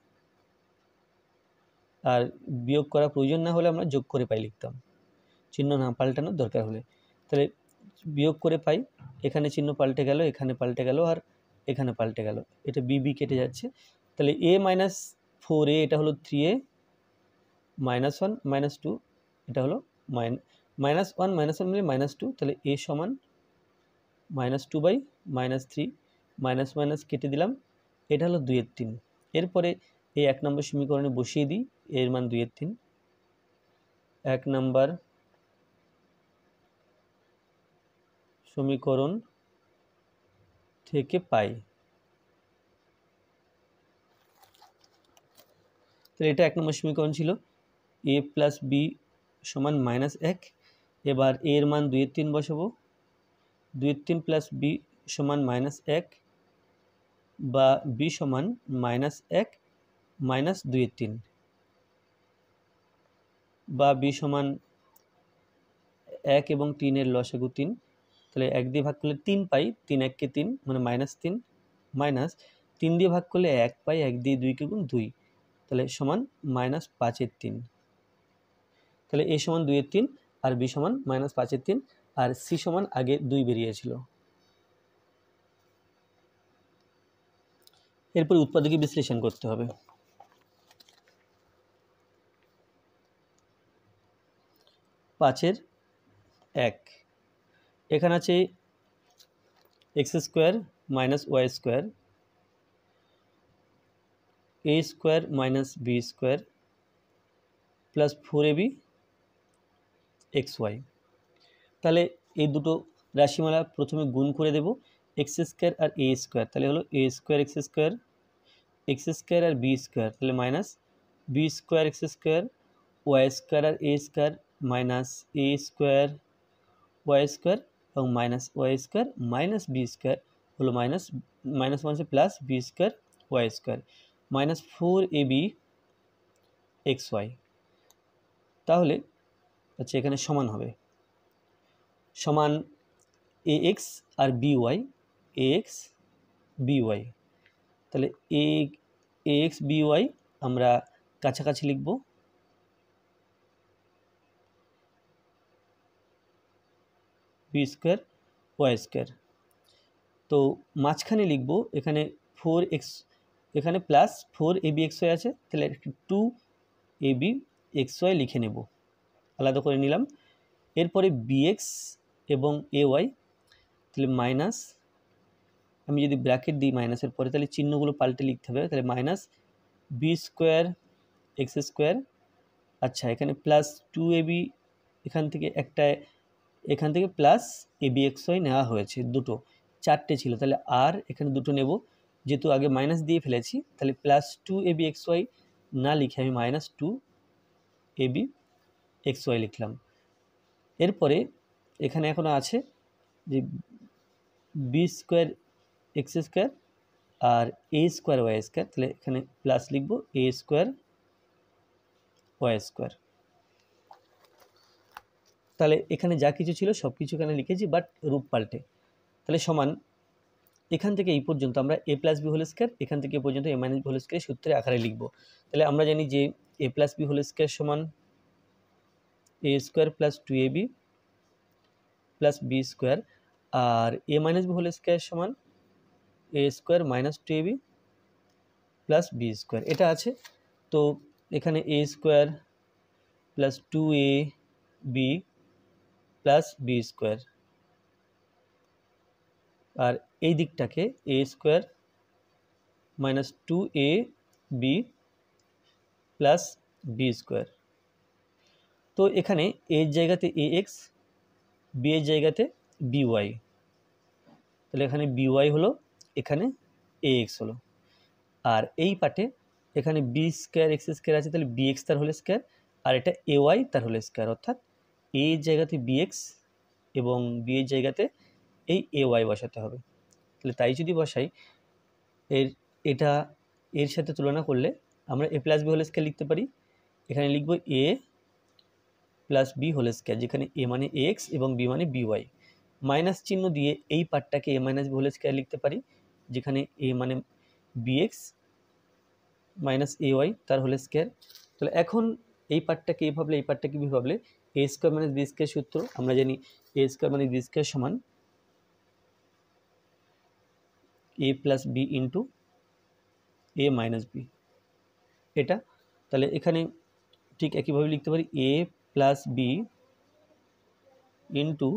আর বিয়োগ করা প্রয়োজন না হলে আমরা যোগ করে পাই লিখতাম, চিহ্ন না পাল্টানোর দরকার হলে। তাহলে বিয়োগ করে পাই, এখানে চিহ্ন পাল্টে গেল, এখানে পাল্টে গেল, আর এখানে পাল্টে গেল, এটা বি কেটে যাচ্ছে। তাহলে a মাইনাস 4a এটা হলো 3a মাইনাস 1 মাইনাস 2, এটা হলো মাইনাস 1 মিলে মাইনাস 2, তাহলে a সমান minus 2 by minus 3, minus minus কেটে দিলাম, এটা হলো 2/3। এরপরে এই 1 নম্বর সমীকরণে বসিয়ে দিই, এর মান 2/3। 1 নম্বর সমীকরণ থেকে পাই, তো এটা 1 নম্বর সমীকরণ ছিল, a প্লাস বি সমান মাইনাস 1। এবার a এর মান 2/3 বসাবো, 2/3 প্লাস বি সমান মাইনাস 1, বা বি সমান মাইনাস 1 মাইনাস 2/3, বা বি সমান 1 এবং 3 এর লসাগু 3। তাহলে 1 দিয়ে ভাগ করলে 3 পাই, 3 1 কে 3 মানে মাইনাস 3, মাইনাস 3 দিয়ে ভাগ করলে 1 পাই, 1 দিয়ে 2 কে গুণ 2, তাহলে সমান মাইনাস 5/3। তাহলে a সমান 2/3 আর b সমান মাইনাস 5/3, আর c সমান আগে 2 বেরিয়েছিল। এরপর উৎপাদকে বিশ্লেষণ করতে হবে। 5-এর 1 এখানে আছে X square minus Y square, A square minus B square plus 4ab x Y. তাহলে এই দুটো রাশিমালা প্রথমে গুণ করে দেব, এক্স স্কোয়ার আর এ স্কোয়ার, তাহলে হলো এ স্কোয়ার এক্স স্কোয়ার আর বি স্কোয়ার, তাহলে minus B square x square, Y square আর এ স্কোয়ার মাইনাস এ স্কোয়ার ওয়াই স্কোয়ার, এবং minus Y square minus B square হলো মাইনাস মাইনাস ওয়ান সে plus B square Y square minus 4ab x Y. তাহলে আচ্ছা এখানে সমান হবে, সমান এ এক্স আর b y, a x b y. তাহলে এ এক্স বি ওয়াই আমরা কাছাকাছি লিখব, বি স্কোয়ার ওয়াই স্কোয়ার। তো মাঝখানে লিখব এখানে 4x, এখানে প্লাস 4ab এক্স ওয়াই আছে, তাহলে 2ab এক্স ওয়াই লিখে নেব, আলাদা করে নিলাম। এরপরে bx এবং ay, তাহলে মাইনাস, আমি যদি ব্র্যাকেট দিই মাইনাসের পরে তাহলে চিহ্নগুলো পাল্টে লিখতে হবে, তাহলে minus B square x square. আচ্ছা এখানে প্লাস 2ab, এখান থেকে একটা, এখান থেকে প্লাস ab এক্স ওয়াই নেওয়া হয়েছে, দুটো, 4টে ছিল, তাহলে আর এখানে দুটো নেব, যেহেতু আগে মাইনাস দিয়ে ফেলেছি, তাহলে প্লাস 2ab এক্স ওয়াই না লিখে আমি মাইনাস 2ab এক্স ওয়াই লিখলাম। এরপরে এখানে এখনো আছে যে বি স্কোয়ার এক্স স্কোয়ার আর এ স্কোয়ার ওয়াই স্কোয়ার, তাহলে এখানে প্লাস লিখব এ স্কোয়ার ওয়াই স্কোয়ার। তাহলে এখানে যা কিছু ছিল সব কিছু এখানে লিখেছি, বাট রূপ পাল্টে। তাহলে সমান এখান থেকে এই পর্যন্ত আমরা A plus B whole square, এখান থেকে এই পর্যন্ত A minus B whole square সূত্রের আকারে লিখব। তাহলে আমরা জানি যে A plus B whole square সমান A square plus 2ab plus B square, আর A minus B whole square সমান A square minus 2ab plus B square, এটা আছে। তো এখানে এ square plus 2ab plus B square, আর এই দিকটাকে A square minus 2ab plus B square. তো এখানে এর জায়গাতে এ এক্স, বি এর জায়গাতে বি ওয়াই, তাহলে এখানে বি ওয়াই হলো, এখানে এ এক্স হলো, আর এই পার্টে এখানে বি স্কোয়ার এক্স স্কোয়ার আছে, তাহলে বি এক্স তার হোল স্কোয়ার, আর এটা এ ওয়াই তার হোল স্কোয়ার, অর্থাৎ এ এর জায়গাতে বি এক্স এবং বি এর জায়গাতে এই এ ওয়াই বসাতে হবে। তাহলে তাই যদি বসাই, এটা এর সাথে তুলনা করলে আমরা a plus B whole square লিখতে পারি। এখানে লিখব a plus B whole square, যেখানে a মানে x এবং b মানে by। মাইনাস চিহ্ন দিয়ে এই পার্টটাকে a minus B whole square লিখতে পারি, যেখানে a মানে bx মাইনাস ay তার হোল স্কয়ার। তাহলে এখন এই পার্টটাকে এই ভাবলে, এই পার্টটাকে বি ভাবলে a square minus b square সূত্র আমরা জানি, a স্কয়ার মানে বি স্কয়ার সমান a plus B into a minus B, এটা। তাহলে এখানে ঠিক একইভাবে লিখতে পারি a plus B into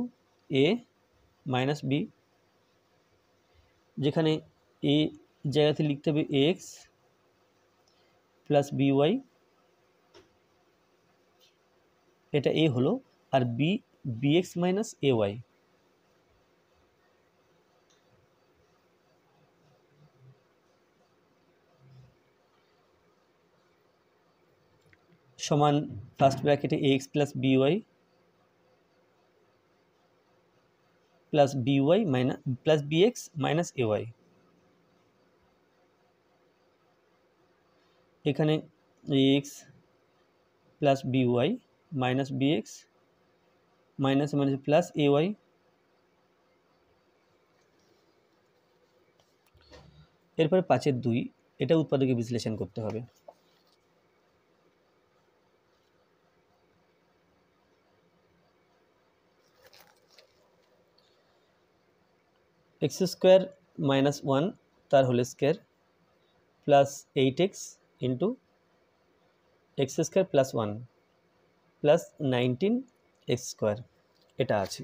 a minus B, যেখানে a জায়গাতে লিখতে হবে x প্লাস by, এটা a হলো, আর b bx মাইনাস ay। সমান ফার্স্ট ব্র্যাকেটে ax plus by plus by minus plus bx minus ay, এখানে ax plus by minus bx minus minus plus ay। এরপরে 5-এর 2 এটা উৎপাদকে বিশ্লেষণ করতে হবে। x স্কয়ার মাইনাস 1 তার whole square plus 8x into x square plus 1 plus 19x square, এটা আছে।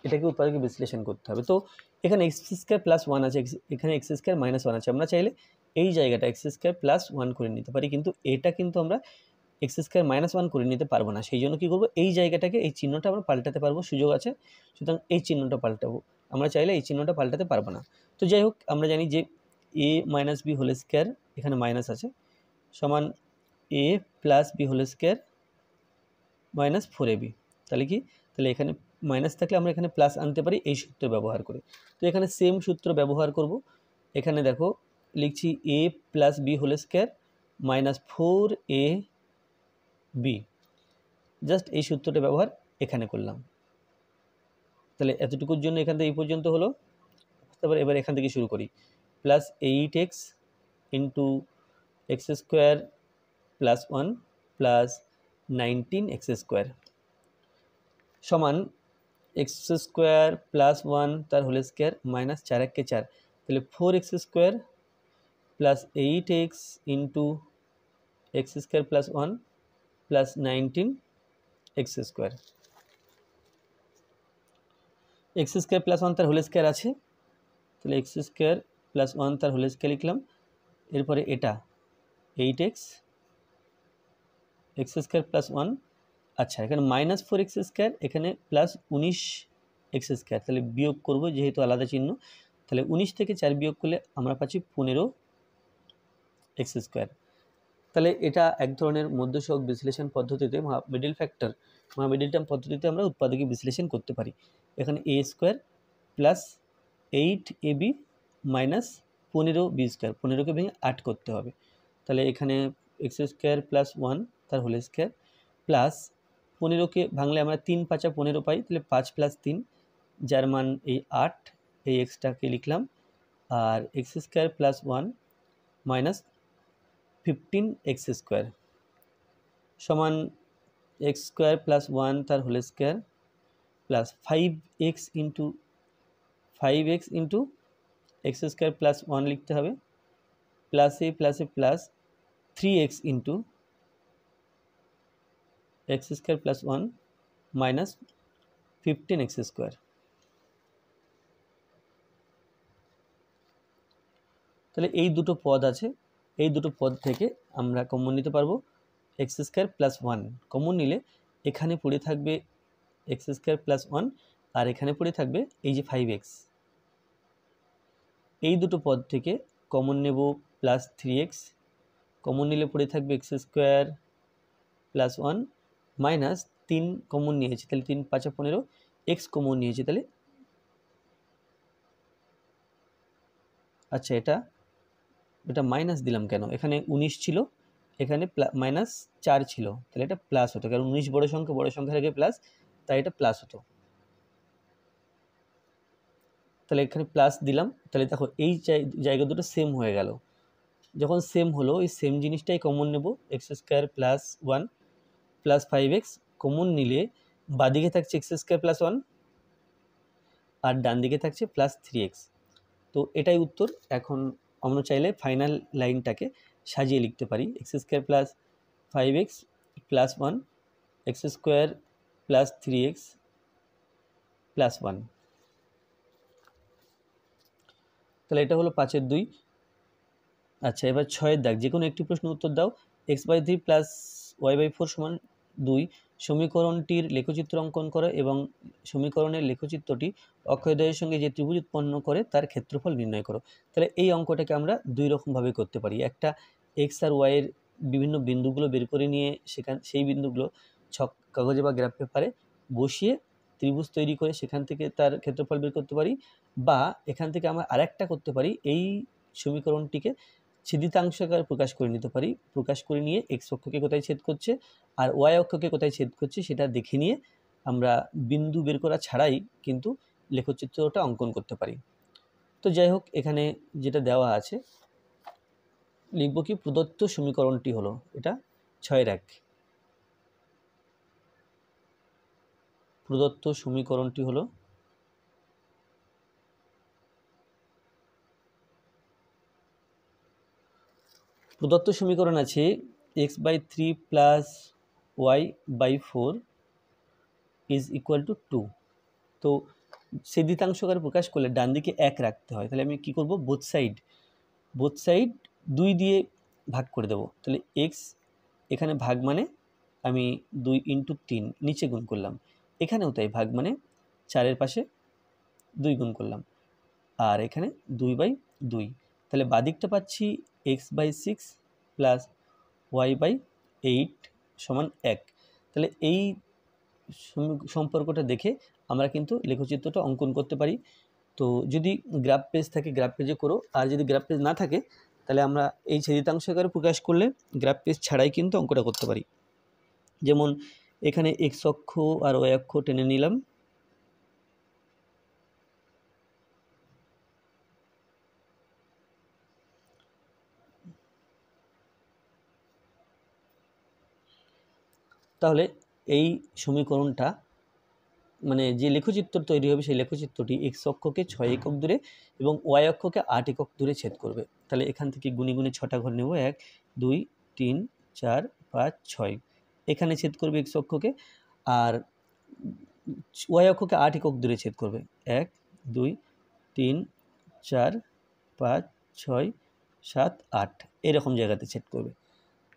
এটাকে উৎপাদকে বিশ্লেষণ করতে হবে। তো এখানে x স্কয়ার প্লাস 1 আছে, এখানে x স্কয়ার মাইনাস 1 আছে। আমরা চাইলে এই জায়গাটা x স্কয়ার প্লাস 1 করে নিতে পারি, কিন্তু এটা কিন্তু আমরা x স্কয়ার মাইনাস 1 করে নিতে পারবো না। সেই জন্য কী করবো, এই জায়গাটাকে, এই চিহ্নটা আমরা পাল্টাতে পারবো, সুযোগ আছে। সুতরাং এই চিহ্নটা পাল্টাবো, আমরা চাইলে এই চিহ্নটা পাল্টাতে পারবো না। তো যাই হোক, আমরা জানি যে a minus B whole square, এখানে মাইনাস আছে, সমান a plus B whole square minus 4ab। তাহলে কি, তাহলে এখানে মাইনাস থাকলে আমরা এখানে প্লাস আনতে পারি এই সূত্র ব্যবহার করে। তো এখানে সেম সূত্র ব্যবহার করব। এখানে দেখো লিখছি a plus B whole square minus 4ab, just এই সূত্রটা ব্যবহার এখানে করলাম। তাহলে এতটুকুর জন্য এখান থেকে এই পর্যন্ত হলো। তারপর এবার এখান থেকে শুরু করি, plus 8x into x square plus 1 plus 19x square সমান এক্স স্কোয়ার প্লাস 1 তার হোল স্কোয়ার মাইনাস 4 কে 4, তাহলে 4x square plus 8x into x square plus 1 plus 19x square. X square plus 1 তার হোল স্কোয়ার আছে, তাহলে এক্স স্কোয়ার প্লাস 1 তার হোল স্কোয়ার লিখলাম। এরপরে এটা 8x এক্স স্কোয়ার প্লাস 1, আচ্ছা এখানে মাইনাস 4x স্কোয়ার, এখানে প্লাস 19x স্কোয়ার, তাহলে বিয়োগ করব যেহেতু আলাদা চিহ্ন। তাহলে 19 থেকে 4 বিয়োগ করলে আমরা পাচ্ছি 15x স্কোয়ার। তাহলে এটা এক ধরনের মধ্যসহগ বিশ্লেষণ পদ্ধতিতে, মিডল ফ্যাক্টর বা মিডল টার্ম পদ্ধতিতে আমরা উৎপাদকে বিশ্লেষণ করতে পারি। এখানে a square plus 8ab minus 15b square, 15কে ভেঙে 8 করতে হবে। তাহলে এখানে এক্স স্কোয়ার প্লাস 1 তার হোল স্কোয়ার প্লাস 15কে ভাঙলে আমরা 3 5 15 পাই, তাহলে 5 প্লাস 3 যার মান এই 8, এই এক্সটাকে লিখলাম। আর x square plus 1 minus 15x square সমান এক্স স্কোয়ার প্লাস 1 তার whole square plus 5x into 5x into x square plus 1 লিখতে হবে, plus a plus 3x into x square plus 1 minus 15x square. তাহলে এই দুটো পদ আছে, এই দুটো পদ থেকে আমরা কমন নিতে পারবো এক্স স্কোয়ার প্লাস 1। কমন নিলে এখানে পড়ে থাকবে এক্স স্কোয়ার প্লাস 1 আর এখানে পড়ে থাকবে এই যে 5x। এই দুটো পদ থেকে কমন নেব প্লাস 3x, কমন নিলে পড়ে থাকবে x square plus 1 minus 3 common নিয়েছি, তাহলে 3 5 15, এক্স কমন নিয়েছি, তাহলে আচ্ছা এটা এটা মাইনাস দিলাম কেন, এখানে 19 ছিল, এখানে -4 ছিল, তাহলে এটা প্লাস হতো, কারণ 19 বড় সংখ্যার আগে প্লাস, তাই এটা প্লাস হতো। তাহলে এখানে প্লাস দিলাম, তাহলে দেখো এই জায়গা দুটো সেম হয়ে গেল। যখন সেম হলো, এই সেম জিনিসটাই কমন নেব, x² + 1 + 5x কমন নিলে বাদিকে থাকছে x² + 1 আর ডান দিকে থাকছে +3x। তো এটাই উত্তর। এখন আমরা চাইলে ফাইনাল লাইনটাকে সাজিয়ে লিখতে পারি, x² + 5x + 1 x² + 3x + 1। তাহলে এটা হলো 5-এর 2। আচ্ছা, এবার 6-এর দাগ, যে কোনো একটি প্রশ্ন উত্তর দাও। x/3 + y/4 = 2 সমীকরণটির লেখচিত্র অঙ্কন করো এবং সমীকরণের লেখচিত্রটি অক্ষয়দ্বয়ের সঙ্গে যে ত্রিভুজ উৎপন্ন করে তার ক্ষেত্রফল নির্ণয় করো। তাহলে এই অঙ্কটাকে আমরা দুই রকমভাবে করতে পারি। একটা, এক্স আর ওয়াই এর বিভিন্ন বিন্দুগুলো বের করে নিয়ে সেই বিন্দুগুলো ছক কাগজে বা গ্রাফ পেপারে বসিয়ে ত্রিভুজ তৈরি করে সেখান থেকে তার ক্ষেত্রফল বের করতে পারি, বা এখান থেকে আমরা আরেকটা করতে পারি, এই সমীকরণটিকে ছেদিতাংশ আকারে প্রকাশ করে নিতে পারি, প্রকাশ করে নিয়ে এক্স অক্ষকে কোথায় ছেদ করছে আর ওয়াই অক্ষকে কোথায় ছেদ করছে সেটা দেখে নিয়ে আমরা বিন্দু বের করা ছাড়াই কিন্তু লেখচিত্রটা অঙ্কন করতে পারি। তো যাই হোক, এখানে যেটা দেওয়া আছে লিখব কি, প্রদত্ত সমীকরণটি হলো এটা 6-এর 1। প্রদত্ত সমীকরণটি হলো প্রদত্ত সমীকরণ আছে x/3 + y/4 = 2। তো ছেদিতাংশ আকারে প্রকাশ করলে ডান দিকে 1 রাখতে হয়। তাহলে আমি কি করব, বোথ সাইড 2 দিয়ে ভাগ করে দেব। তাহলে x এখানে ভাগ মানে আমি 2 × 3 নিচে গুণ করলাম, এখানেও তাই ভাগ মানে 4-এর পাশে 2 গুণ করলাম, আর এখানে 2/2। তাহলে বাদিকটা পাচ্ছি x/6 + y/8 = 1। তাহলে এই সম্পর্কটা দেখে আমরা কিন্তু লেখচিত্রটা অঙ্কন করতে পারি। তো যদি গ্রাফ পেজ থাকে গ্রাফ পেজে করো, আর যদি গ্রাফ পেজ না থাকে তাহলে আমরা এই ছেদিতাংশ আকারে প্রকাশ করলে গ্রাফ পেজ ছাড়াই কিন্তু অঙ্কটা করতে পারি। যেমন এখানে এক্স অক্ষ আর ওয়াই অক্ষ টেনে নিলাম, তাহলে এই সমীকরণটা মানে যে লেখচিত্র তৈরি হবে সেই লেখচিত্রটি এক্স অক্ষকে 6 একক দূরে এবং ওয়াই অক্ষকে 8 একক দূরে ছেদ করবে। তাহলে এখান থেকে গুণে গুণে 6টা ঘর নেব, 1 2 3 4 5 6। এখানে ছেদ করবে এক্স অক্ষকে, আর ওয়াই অক্ষকে 8 একক দূরে ছেদ করবে, 1 2 3 4 5 6 7 8 এরকম জায়গাতে ছেদ করবে।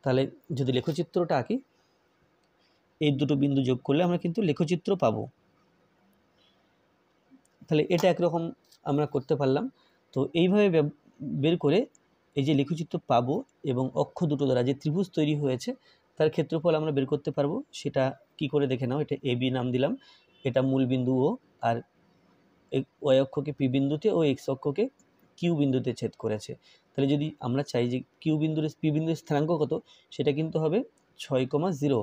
তাহলে যদি লেখচিত্রটা আঁকি, এই দুটো বিন্দু যোগ করলে আমরা কিন্তু লেখচিত্র পাবো। তাহলে এটা একরকম আমরা করতে পারলাম। তো এইভাবে বের করে এই যে লেখচিত্র পাবো এবং অক্ষ দুটো দ্বারা যে ত্রিভুজ তৈরি হয়েছে তার ক্ষেত্রফল আমরা বের করতে পারবো। সেটা কি করে দেখে নাও, এটা এবি নাম দিলাম, এটা মূল বিন্দু ও, আর ওয়াই অক্ষকে পি বিন্দুতে ও এক্স অক্ষকে কিউ বিন্দুতে ছেদ করেছে। তাহলে যদি আমরা চাই যে পি বিন্দুর স্থানাঙ্ক কত, সেটা কিন্তু হবে 6,0,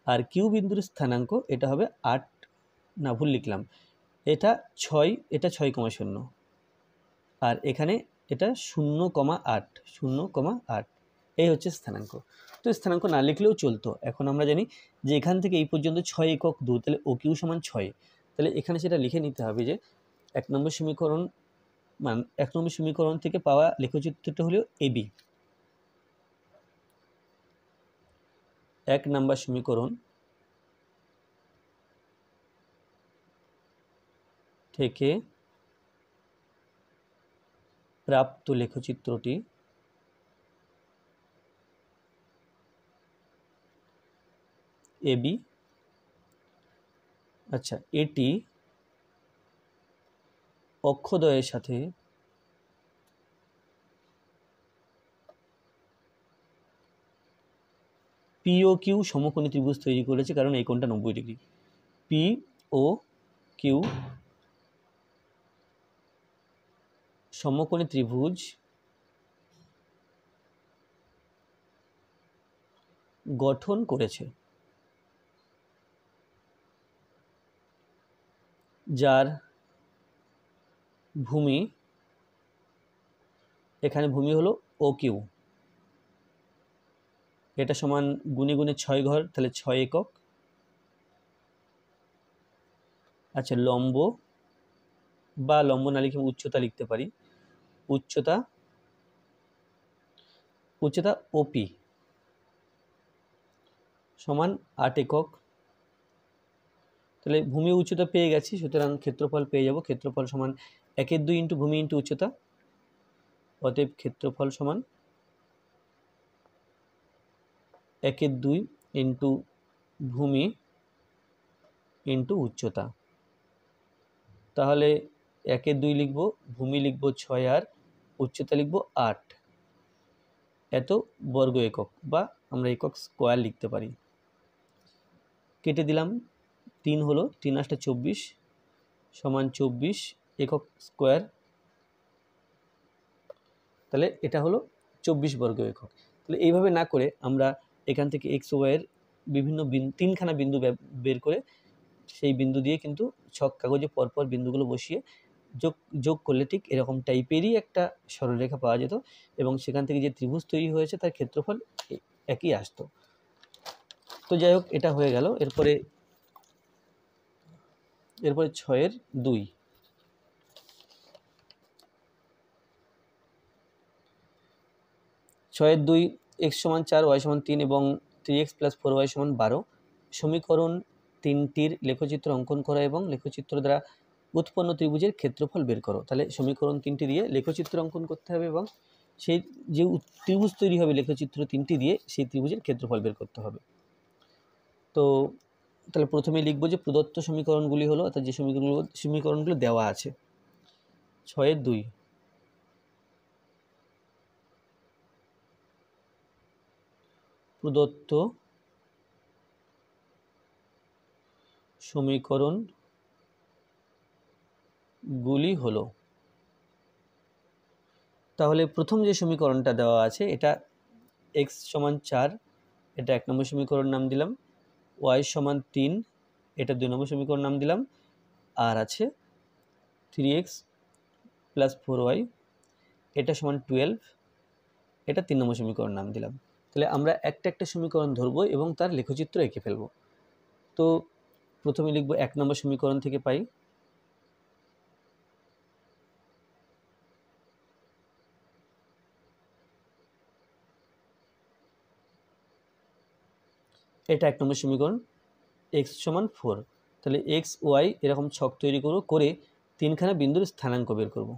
আর কিউ বিন্দুর স্থানাঙ্ক এটা হবে 8, না ভুল লিখলাম, এটা 6, এটা 6,0, আর এখানে এটা 0,8, 0,8, এই হচ্ছে স্থানাঙ্ক। তো স্থানাঙ্ক না লিখলেও চলতো। এখন আমরা জানি যে এখান থেকে এই পর্যন্ত 6 একক দূর, তাহলে ও কিউ = 6। তাহলে এখানে সেটা লিখে নিতে হবে যে 1 নম্বর সমীকরণ থেকে পাওয়া লেখচিত্রটা হলো এবি। 1 নম্বর সমীকরণ থেকে প্রাপ্ত লেখচিত্রটি এবি। আচ্ছা, এটি অক্ষদ্বয়ের সাথে পি ও কিউ সমকোণী ত্রিভুজ তৈরি করেছে, কারণ এই কোণটা 90 ডিগ্রি। পি ও কিউ সমকোণী ত্রিভুজ গঠন করেছে, যার ভূমি, এখানে ভূমি হলো ও কিউ, এটা সমান গুণে গুণে 6 ঘর, তাহলে 6 একক। আচ্ছা, লম্ব বা লম্ব না লিখে উচ্চতা লিখতে পারি, উচ্চতা ওপি সমান 8 একক। তাহলে ভূমি উচ্চতা পেয়ে গেছি, সুতরাং ক্ষেত্রফল পেয়ে যাব। ক্ষেত্রফল সমান 1/2 ইন্টু ভূমি ইন্টু উচ্চতা, অতএব ক্ষেত্রফল সমান 1/2 ইন্টু ভূমি ইন্টু উচ্চতা। তাহলে 1/2 লিখব, ভূমি লিখব 6 আর উচ্চতা লিখব 8, এত বর্গ একক, বা আমরা একক স্কোয়ার লিখতে পারি। কেটে দিলাম, 3 হলো, 3 8 24 সমান 24 একক স্কোয়ার, তাহলে এটা হলো 24 বর্গ একক। তাহলে এইভাবে না করে আমরা এখান থেকে এক্স ওয়াইয়ের বিভিন্ন তিনখানা বিন্দু বের করে সেই বিন্দু দিয়ে কিন্তু ছক কাগজে পরপর বিন্দুগুলো বসিয়ে যোগ করলে ঠিক এরকম টাইপেরই একটা সরলরেখা পাওয়া যেত, এবং সেখান থেকে যে ত্রিভুজ তৈরি হয়েছে তার ক্ষেত্রফল একই আসতো। তো যাই হোক, এটা হয়ে গেল। এরপরে 6-এর 2, 6-এর 2 x সমান 4 y সমান 3 এবং 3x + 4y সমান 12 সমীকরণ তিনটির লেখচিত্র অঙ্কন করা এবং লেখচিত্র দ্বারা উৎপন্ন ত্রিভুজের ক্ষেত্রফল বের করো। তাহলে সমীকরণ তিনটি দিয়ে লেখচিত্র অঙ্কন করতে হবে এবং সেই যে ত্রিভুজ তৈরি হবে লেখচিত্র তিনটি দিয়ে সেই ত্রিভুজের ক্ষেত্রফল বের করতে হবে। তো তাহলে প্রথমে লিখব যে প্রদত্ত সমীকরণগুলি হলো, অর্থাৎ যে সমীকরণগুলো দেওয়া আছে। 6-এর 2, প্রদত্ত সমীকরণগুলি হলো, তাহলে প্রথম যে সমীকরণটা দেওয়া আছে এটা x সমান 4, এটা 1 নম্বর সমীকরণ নাম দিলাম। y সমান 3, এটা 2 নম্বর সমীকরণ নাম দিলাম। আর আছে 3x + 4y, এটা সমান 12, এটা 3 নম্বর সমীকরণ নাম দিলাম। তাহলে আমরা একটা একটা সমীকরণ ধরবো এবং তার লেখচিত্র এঁকে ফেলবো। তো প্রথমে লিখব 1 নম্বর সমীকরণ থেকে পাই এটা 1 নম্বর সমীকরণ, x সমান 4, তাহলে x y এরকম ছক তৈরি করব, করে তিনখানা বিন্দুর স্থানাঙ্ক বের করব।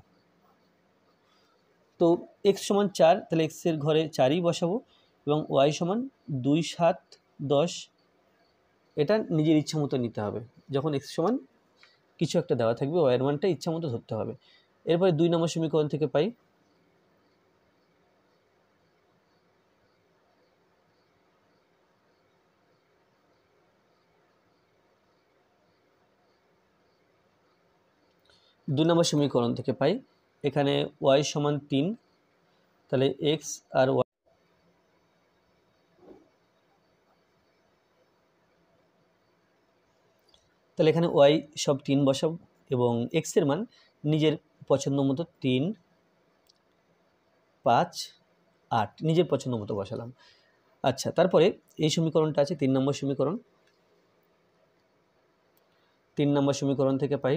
তো x সমান 4, তাহলে x এর ঘরে 4ই বসাবো, এবং y সমান 2 7 10, এটা নিজের ইচ্ছা মতো নিতে হবে। যখন x সমান কিছু একটা দেওয়া থাকবে y এর মানটা ইচ্ছা মতো ধরতে হবে। এরপরে 2 নম্বর সমীকরণ থেকে পাই এখানে y সমান 3, তাহলে x আর y, তাহলে এখানে y সব 3 বসাবো এবং x এর মান নিজের পছন্দ মতো 3 5 8 নিজের পছন্দ মতো বসালাম। আচ্ছা, তারপরে এই সমীকরণটা আছে 3 নম্বর সমীকরণ। 3 নম্বর সমীকরণ থেকে পাই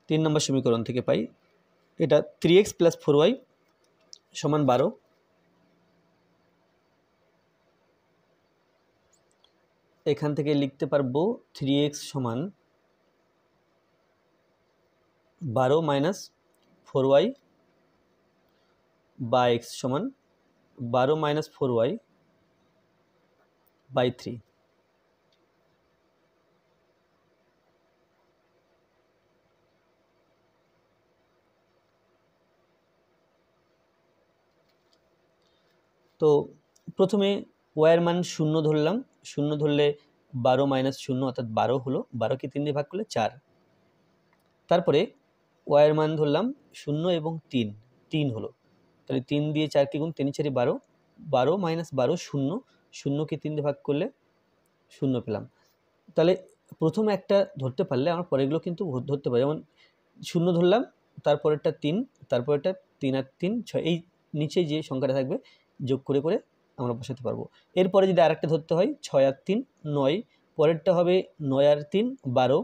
3 নম্বর সমীকরণ থেকে পাই এটা 3x + 4y সমান 12, এখান থেকে লিখতে পারবো 3x সমান 12 - 4y বা x সমান 12 - 4y বাই 3। তো প্রথমে y এর মান 0 ধরলাম, 0 ধরলে 12 - 0 অর্থাৎ 12 হলো, 12কে 3 দিয়ে ভাগ করলে 4, তারপরে ওয়াইয়ের মান ধরলাম 0 এবং 3 হলো, তাহলে 3 দিয়ে 4কে গুণ, 3 4 12, 12 মাইনাস 12 0, 0কে 3 দিয়ে ভাগ করলে 0 পেলাম। তাহলে প্রথমে একটা ধরতে পারলে আমরা পরেরগুলো কিন্তু ধরতে পারি, যেমন 0 ধরলাম, তারপরেরটা 3, তারপরেরটা 3 আর 3 6, এই নিচে যে সংখ্যাটা থাকবে যোগ করে করে আমরা বসাতে পারবো। এরপরে যদি আরেকটা ধরতে হয় 6 আর 3 9, পরেরটা হবে 9 আর 3 12,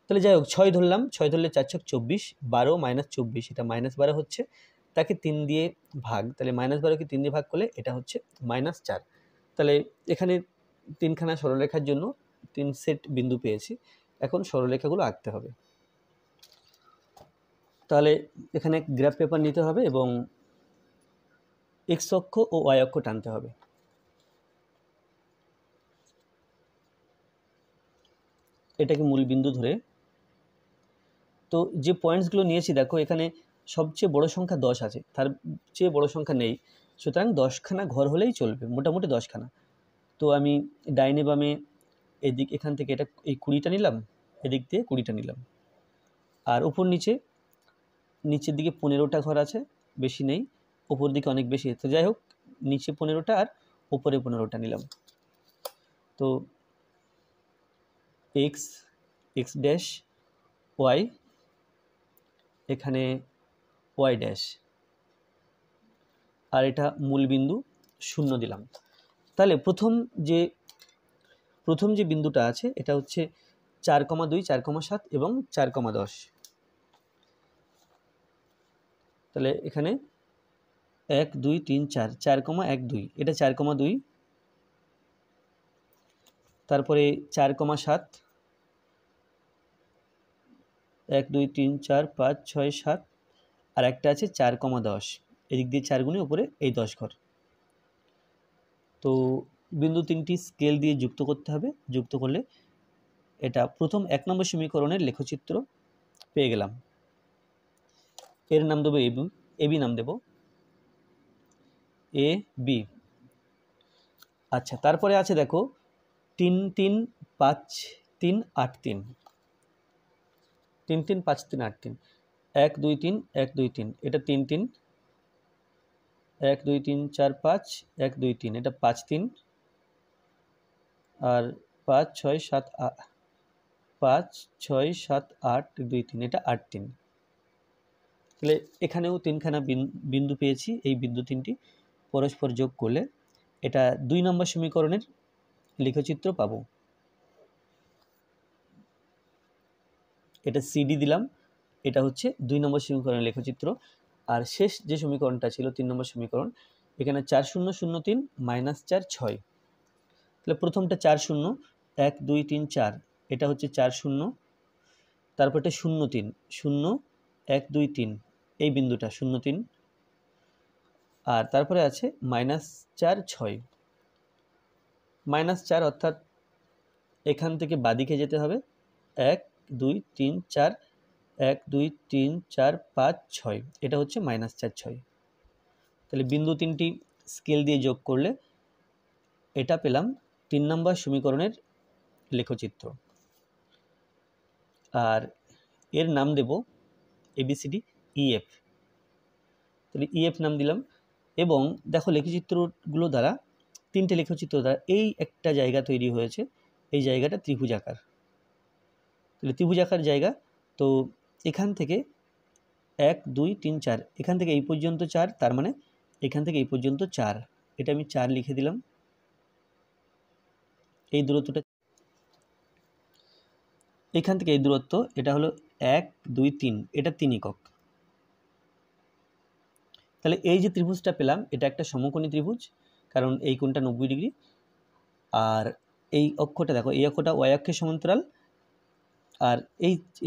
তাহলে যাই হোক 6 ধরলাম, 6 ধরলে 4 ছক 24, 12 মাইনাস 24, এটা -12 হচ্ছে, তাকে 3 দিয়ে ভাগ, তাহলে -12কে 3 দিয়ে ভাগ করলে এটা হচ্ছে -4। তাহলে এখানে 3খানা সরলরেখার জন্য 3 সেট বিন্দু পেয়েছি, এখন সরলরেখাগুলো আঁকতে হবে। তাহলে এখানে গ্রাফ পেপার নিতে হবে এবং এক্স অক্ষ ও ওয়াই অক্ষ টানতে হবে। এটাকে মূল বিন্দু ধরে, তো যে পয়েন্টসগুলো নিয়েছি দেখো এখানে সবচেয়ে বড় সংখ্যা 10 আছে, তার চেয়ে বড় সংখ্যা নেই, সুতরাং 10খানা ঘর হলেই চলবে, মোটামুটি 10খানা। তো আমি ডাইনে বামে এদিক এখান থেকে এটা এই 20টা নিলাম, এদিক দিয়ে 20টা নিলাম, আর উপর নিচে নিচের দিকে 15টা ঘর আছে, বেশি নেই, উপর দিকে অনেক বেশি, তো যাই হোক নিচে 15টা আর উপরে 15টা নিলাম। তো এক্স এক্স ড্যাশ ওয়াই, এখানে ওয়াই ড্যাশ, আর এটা মূল বিন্দু 0 দিলাম। তাহলে প্রথম যে বিন্দুটা আছে এটা হচ্ছে 4,2 4,7 এবং 4,10, তাহলে এখানে 1 2 3 4 4,12, এটা 4,2, তারপরে 4,7 1 2 3 4 5 6 7, আর একটা আছে 4,10, এদিক দিয়ে 4 গুণে উপরে এই 10 ঘর। তো বিন্দু 3টি স্কেল দিয়ে যুক্ত করতে হবে, যুক্ত করলে এটা প্রথম 1 নম্বর সমীকরণের লেখচিত্র পেয়ে গেলাম। এর নাম দেবো এবি নাম দেব এ বি। আচ্ছা, তারপরে আছে দেখো 3 3 5 3 8 3, 3 3 5 3 8 3, 1 2 3 1 2 3, এটা 3 3, 1 2 3 4 5 1 2 3, এটা 5 3, আর 5 6 7 5 6 7 8 2 3, এটা 8 3। তাহলে এখানেও 3খানা বিন্দু পেয়েছি, এই বিন্দু 3টি পরস্পর যোগ করলে এটা 2 নম্বর সমীকরণের লেখচিত্র পাবো। এটা সিডি দিলাম, এটা হচ্ছে 2 নম্বর সমীকরণের লেখচিত্র। আর শেষ যে সমীকরণটা ছিল 3 নম্বর সমীকরণ, এখানে 4 0 0 3 -4 6, তাহলে প্রথমটা 4 0 1 2 3 4, এটা হচ্ছে 4 0, তারপর এটা 0 3 0 1 2 3, এই বিন্দুটা 0 3, আর তারপরে আছে -4 6, -4 অর্থাৎ এখান থেকে বাদিকে যেতে হবে, 1 2 3 4 1 2 3 4 5 6, এটা হচ্ছে -4 6। তাহলে বিন্দু 3টি স্কেল দিয়ে যোগ করলে এটা পেলাম 3 নম্বর সমীকরণের লেখচিত্র। আর এর নাম দেব ABCD EF, তাহলে EF নাম দিলাম। এবং দেখো লেখচিত্রগুলো দ্বারা, 3টে লেখচিত্র দ্বারা এই একটা জায়গা তৈরি হয়েছে, এই জায়গাটা ত্রিভুজাকার, তাহলে ত্রিভুজাকার জায়গা। তো এখান থেকে 1 2 3 4, এখান থেকে এই পর্যন্ত 4, তার মানে এখান থেকে এই পর্যন্ত 4, এটা আমি 4 লিখে দিলাম। এই দূরত্বটা, এখান থেকে এই দূরত্ব, এটা হলো 1 2 3, এটা 3 একক। তাহলে এই যে ত্রিভুজটা পেলাম এটা একটা সমকোণী ত্রিভুজ, কারণ এই কোণটা 90 ডিগ্রি, আর এই অক্ষটা দেখো, এই অক্ষটা ওয়াই অক্ষের সমান্তরাল, আর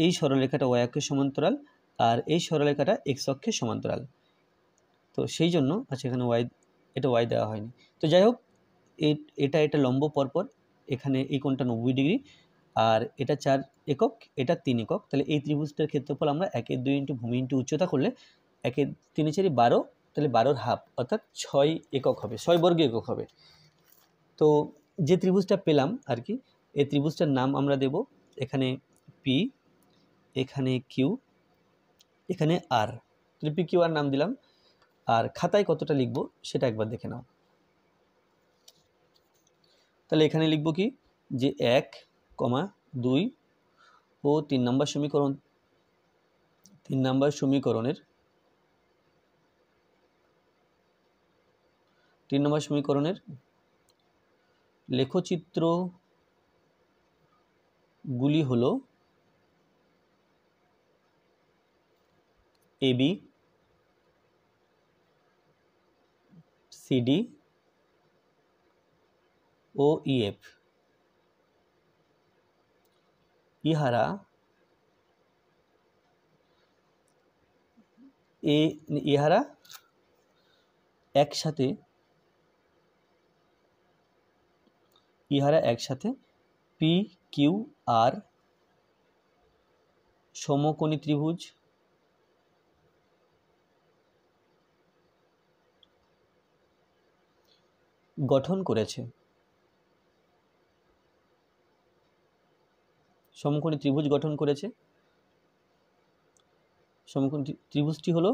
এই সরলরেখাটা ওয়াই অক্ষের সমান্তরাল, আর এই সরলরেখাটা এক্স অক্ষের সমান্তরাল। তো সেই জন্য আচ্ছা এখানে এটা ওয়াই দেওয়া হয়নি, তো যাই হোক এটা লম্ব পরপর, এখানে এই কোণটা 90 ডিগ্রি, আর এটা 4 একক, এটা 3 একক। তাহলে এই ত্রিভুজটার ক্ষেত্রফল আমরা 1 2 ইন্টু ভূমি ইন্টু উচ্চতা করলে 1 3 4 12, তাহলে 12-র হাফ অর্থাৎ 6 একক হবে, 6 বর্গ একক হবে। তো যে ত্রিভুজটা পেলাম আর কি, এই ত্রিভুজটার নাম আমরা দেব এখানে পি, এখানে কিউ, এখানে আর, পি কিউ আর নাম দিলাম। আর খাতায় কতটা লিখবো সেটা একবার দেখে নাও। তাহলে এখানে লিখবো কি যে 1, 2 ও 3 নম্বর সমীকরণ, 3 নম্বর সমীকরণের 3 নম্বর সমীকরণের লেখচিত্র গুলি হলো এবি, সিডি ও ইএফ। ইহারা একসাথে পি কিউ আর সমকোণী ত্রিভুজ গঠন করেছে। সমকোণী ত্রিভুজ গঠন করেছে। সমকোণী ত্রিভুজটি হলো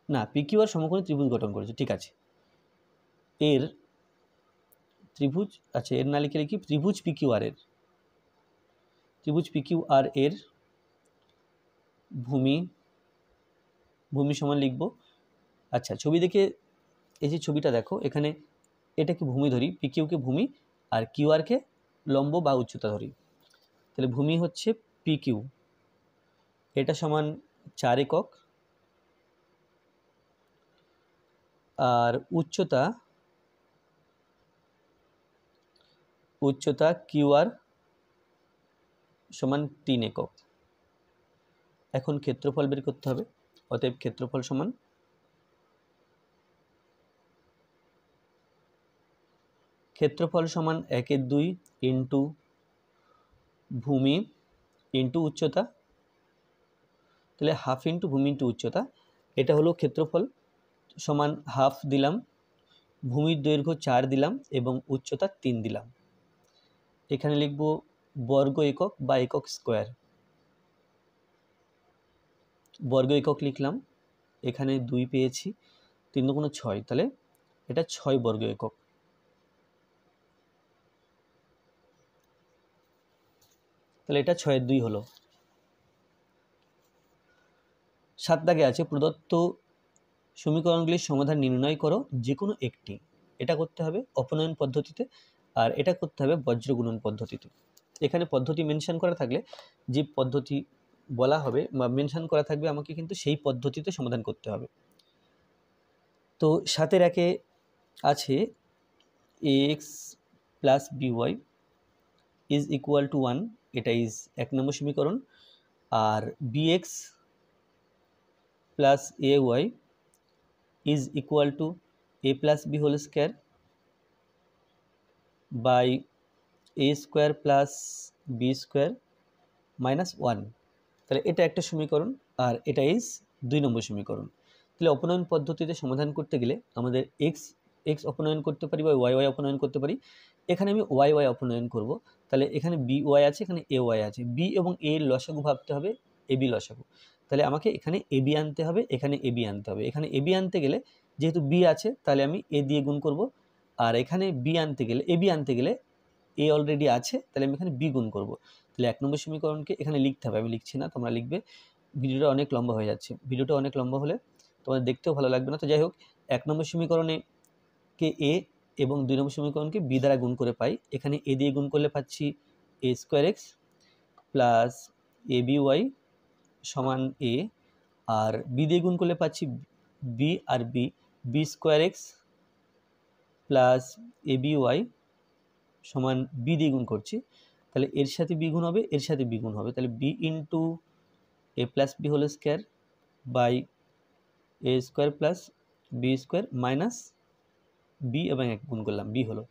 না, পি কিউ আর সমকোণী ত্রিভুজ গঠন করেছে, ঠিক আছে। এর ত্রিভুজ, আচ্ছা এর না লিখে লিখি ত্রিভুজ পি কিউ আর এর, ত্রিভুজ পি কিউ আর এর ভূমি সমান লিখব। আচ্ছা ছবি দেখে, এই যে ছবিটা দেখো, এখানে এটাকে ভূমি ধরি, পি কিউ কে ভূমি আর কিউ আর কে লম্ব বা উচ্চতা ধরি। তাহলে ভূমি হচ্ছে পি কিউ, এটা সমান 4 একক, আর উচ্চতা কিউ আর সমান 3 একক। এখন ক্ষেত্রফল বের করতে হবে। অতএব ক্ষেত্রফল সমান ক্ষেত্রফল সমান 1/2 ইন্টু ভূমি ইন্টু উচ্চতা, তাহলে হাফ ইন্টু ভূমি ইন্টু উচ্চতা, এটা হলো ক্ষেত্রফল সমান হাফ দিলাম, ভূমির দৈর্ঘ্য 4 দিলাম এবং উচ্চতা 3 দিলাম। এখানে লিখব বর্গ একক বা একক স্কোয়ার, বর্গ একক লিখলাম, এখানে 2 পেয়েছি, 3 × 6, তাহলে এটা 6 বর্গ একক। তাহলে এটা 6/2 হলো। 7 দাগে আছে প্রদত্ত সমীকরণগুলির সমাধান নির্ণয় করো যে কোনো একটি। এটা করতে হবে অপনয়ন পদ্ধতিতে, আর এটা করতে হবে বজ্রগুণন পদ্ধতিতে। এখানে পদ্ধতি মেনশন করা থাকলে, যে পদ্ধতি বলা হবে বা মেনশন করা থাকবে, আমাকে কিন্তু সেই পদ্ধতিতে সমাধান করতে হবে। তো 7-এর 1-এ আছে ax plus by is equal to 1, এটা ইজ 1 নম্বর সমীকরণ। আর bx plus ay is equal to a plus b whole square by a square plus b square minus 1, তাহলে এটা একটা সমীকরণ, আর এটা ইজ 2 নম্বর সমীকরণ। তাহলে অপনয়ন পদ্ধতিতে সমাধান করতে গেলে আমাদের x অপনয়ন করতে পারি বা y অপনয়ন করতে পারি। এখানে আমি y অপনয়ন করব, তাহলে এখানে by আছে, এখানে ay আছে, b এবং a এর লসাগু ভাবতে হবে ab লসাগু। তাহলে আমাকে এখানে ab আনতে হবে, এখানে ab আনতে হবে। এখানে ab আনতে গেলে যেহেতু b আছে, তাহলে আমি a দিয়ে গুণ করব, আর এখানে ab আনতে গেলে a অলরেডি আছে, তাহলে আমি এখানে b গুণ করব। তাহলে 1 নম্বর সমীকরণকে এখানে লিখতে হবে, আমি লিখছি না, তোমরা লিখবে। ভিডিওটা অনেক লম্বা হয়ে যাচ্ছে, ভিডিওটা অনেক লম্বা হলে তোমাদের দেখতেও ভালো লাগবে না। তো যাই হোক, 1 নম্বর সমীকরণে কে a এবং 2 নম্বর সমীকরণকে b দ্বারা গুণ করে পাই। এখানে a দিয়ে গুণ করলে পাচ্ছি a square x plus aby সমান a, আর b দিয়ে গুণ করলে পাচ্ছি b আর b square x plus aby সমান b দিয়ে গুণ করছি, তাহলে এর সাথে b গুণ হবে, এর সাথে b গুণ হবে, তাহলে b into a plus b whole square by a square plus b square minus b এবং 1 গুণ করলাম, b হলো।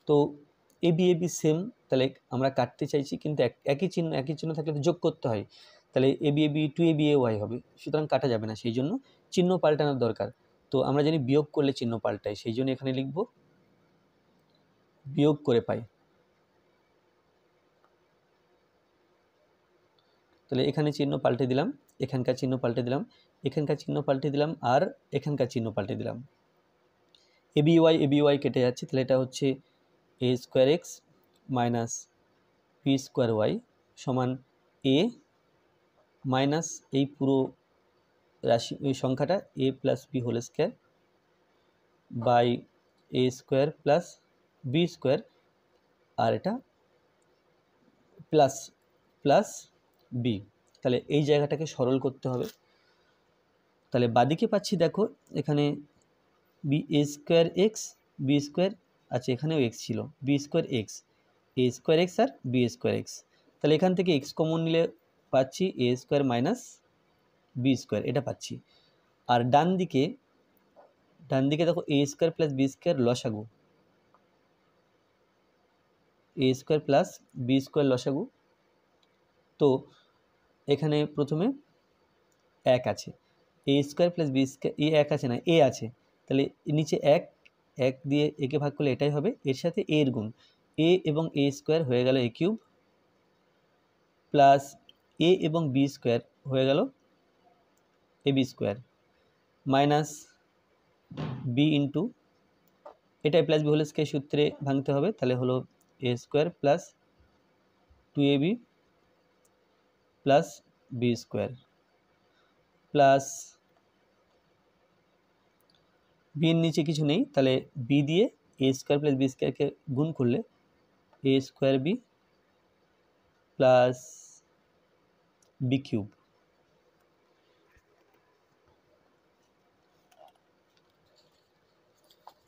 তো ab সেম, তাহলে আমরা কাটতে চাইছি, কিন্তু একই চিহ্ন থাকলে তো যোগ করতে হয়, তাহলে ab 2aby হবে, সুতরাং কাটা যাবে না, সেই জন্য চিহ্ন পাল্টানোর দরকার। তো আমরা জানি বিয়োগ করলে চিহ্ন পাল্টায়, সেই জন্য এখানে লিখব বিয়োগ করে পাই। তাহলে এখানে চিহ্ন পাল্টে দিলাম, এখানকার চিহ্ন পাল্টে দিলাম, এখানকার চিহ্ন পাল্টে দিলাম, আর এখানকার চিহ্ন পাল্টে দিলাম। এ বি ওয়াই কেটে যাচ্ছে, তাহলে এটা হচ্ছে a square x minus B square y সমান এ মাইনাস এই পুরো রাশি এই সংখ্যাটা a plus B whole square by a square plus B square, আর এটা প্লাস প্লাস বি। তাহলে এই জায়গাটাকে সরল করতে হবে। তাহলে বাদিকে পাচ্ছি দেখো এখানে B A square x B square, আচ্ছা এখানেও এক্স ছিল, বি স্কোয়ার এক্স এ স্কোয়ার এক্স আর বি স্কোয়ার এক্স। তাহলে এখান থেকে এক্স কমন নিলে পাচ্ছি এ স্কোয়ার মাইনাস বি স্কোয়ার, এটা পাচ্ছি। আর ডান দিকে দেখো এ স্কোয়ার প্লাস বি স্কোয়ার লসাগু, এ স্কোয়ার প্লাস বি স্কোয়ার লসাগু। তো এখানে প্রথমে এক আছে, এ স্কোয়ার প্লাস বি স্কোয়ার, এ এক আছে না, এ আছে, তাহলে নিচে এক, এক দিয়ে একে ভাগ করলে এটাই হবে, এর সাথে এ এর গুণ, এ এবং এ স্কোয়ার হয়ে গেল এ কিউব, প্লাস এ এবং বি স্কোয়ার হয়ে গেল a b square, minus b into এটা প্লাস বি হোল স্কোয়ার সূত্রে ভাঙতে হবে, তাহলে হলো এ square plus 2ab plus B square, plus বির নিচে কিছু নেই, তাহলে বি দিয়ে এ স্কোয়ার প্লাস বি স্কোয়ারকে গুণ করলে a square b plus b cube.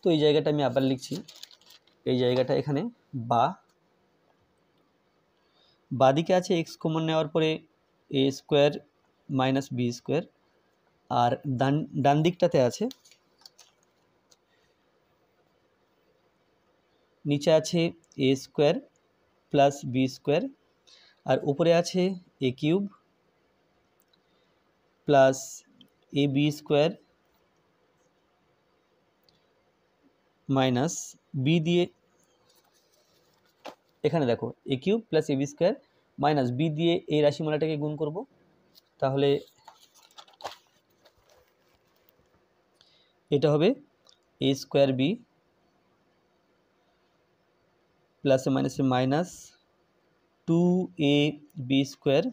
তো এই জায়গাটা আমি আবার লিখছি, এই জায়গাটা এখানে বাদিকে আছে এক্স কমন নেওয়ার পরে এ স্কোয়ার মাইনাস বি স্কোয়ার, আর ডান দিকটাতে আছে নিচে আছে এ স্কোয়ার প্লাস বি স্কোয়ার, আর উপরে আছে এ কিউব প্লাস এ বি স্কোয়ার মাইনাস বি দিয়ে এখানে দেখো এ কিউব প্লাস এ বি স্কোয়ার মাইনাস বি দিয়ে এই রাশিমালাটাকে গুণ করব, তাহলে এটা হবে এ স্কোয়ার বি প্লাসে মাইনাসে মাইনাস 2ab স্কোয়ার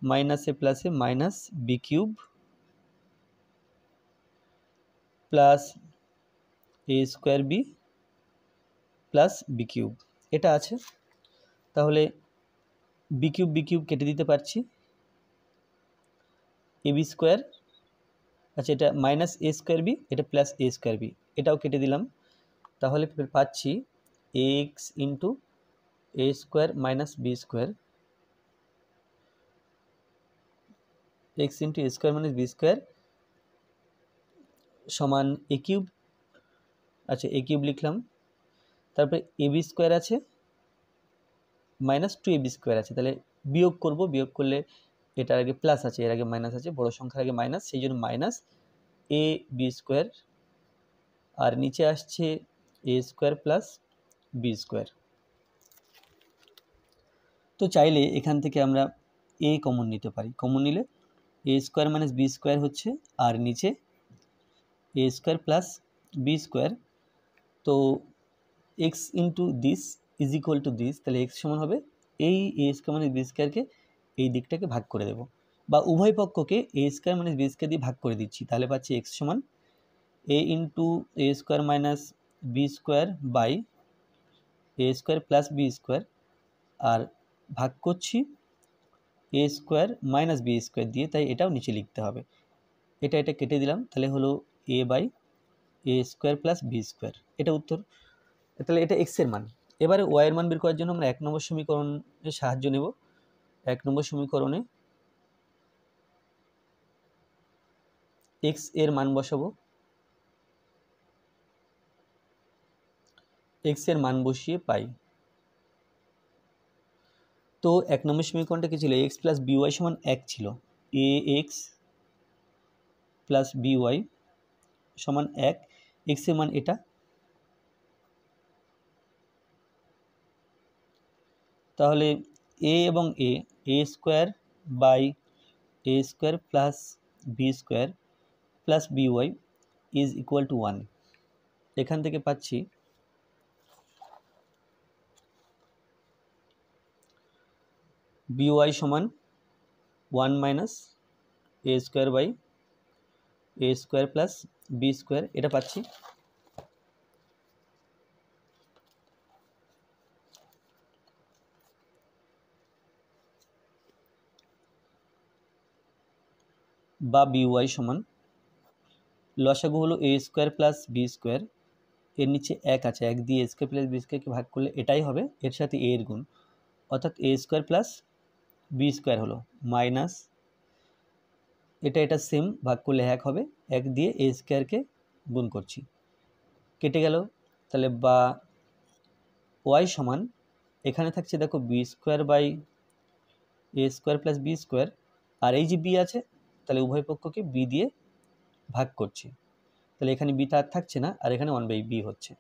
মাইনাসে প্লাসে minus b cube plus a square b plus b cube, এটা আছে। তাহলে বি কিউব কেটে দিতে পারছি, এ বি স্কোয়ার, আচ্ছা এটা মাইনাস এ স্কোয়ার বি, এটা প্লাস এ স্কোয়ার বি, এটাও কেটে দিলাম, তাহলে পাচ্ছি x into a square minus B square, x into a square minus B square সমান এ কিউব, আচ্ছা এ কিউব লিখলাম, তারপরে এ বি স্কোয়ার আছে মাইনাস 2ab স্কোয়ার আছে, তাহলে বিয়োগ করব, বিয়োগ করলে এটার আগে প্লাস আছে এর আগে মাইনাস আছে, বড় সংখ্যার আগে মাইনাস, সেই জন্য মাইনাস এ বি স্কোয়ার, আর নিচে আসছে এ স্কোয়ার প্লাস বি স্কোয়ার। তো চাইলে এখান থেকে আমরা এ কমন নিতে পারি, কমন নিলে এ স্কোয়ার মাইনাস বি স্কোয়ার হচ্ছে, আর নিচে a square plus B square, তো x into this is equal to this, তাহলে এক্স সমান হবে এই এ স্কোয়ার মাইনাস বি স্কোয়ারকে এই দিকটাকে ভাগ করে দেব, বা উভয় পক্ষকে a square minus B square দিয়ে ভাগ করে দিচ্ছি, তাহলে পাচ্ছি এক্স সমান a into a square minus B square by a square plus B square, আর ভাগ করছি a square minus B square দিয়ে, তাই এটাও নিচে লিখতে হবে, এটা কেটে দিলাম, তাহলে হলো a by a square plus B square, এটা উত্তর। তাহলে এটা এক্স এর মান। এবারে ওয়াই এর মান বের করার জন্য আমরা 1 নম্বর সমীকরণের সাহায্য নেব। 1 নম্বর সমীকরণে এক্স এর মান বসাবো, এক্স এর মান বসিয়ে পাই। তো 1 নম্বর সমীকরণটা কি ছিল, এক্স প্লাস বিওয়াই সমান 1 ছিল, এ এক্স প্লাস বিওয়াই সমান 1, এক্স এর মান এটা, তাহলে এ এবং a square by a square plus B square plus b y is equal to 1। এখান থেকে পাচ্ছি বিওয়াই সমান 1 minus A square by a square plus B square, এটা পাচ্ছি। বা বিওয়াই সমান লসাগু হলো এ স্কোয়ার প্লাস বি স্কোয়ার, এর নিচে 1 আছে, 1 দিয়ে এ স্কোয়ার প্লাস বি স্কোয়ারকে ভাগ করলে এটাই হবে, এর সাথে এ এর গুণ, অর্থাৎ এ স্কোয়ার প্লাস বি স্কোয়ার হলো মাইনাস এটা সেম, ভাগ করলে 1 হবে, 1 দিয়ে এ স্কোয়ারকে গুণ করছি, কেটে গেল। তাহলে বা ওয়াই সমান এখানে থাকছে দেখো b square by a square plus B square, আর এই যে বি আছে তাহলে উভয় পক্ষকে বি দিয়ে ভাগ করছি, তাহলে এখানে বি তার থাকছে না, আর এখানে 1/b হচ্ছে,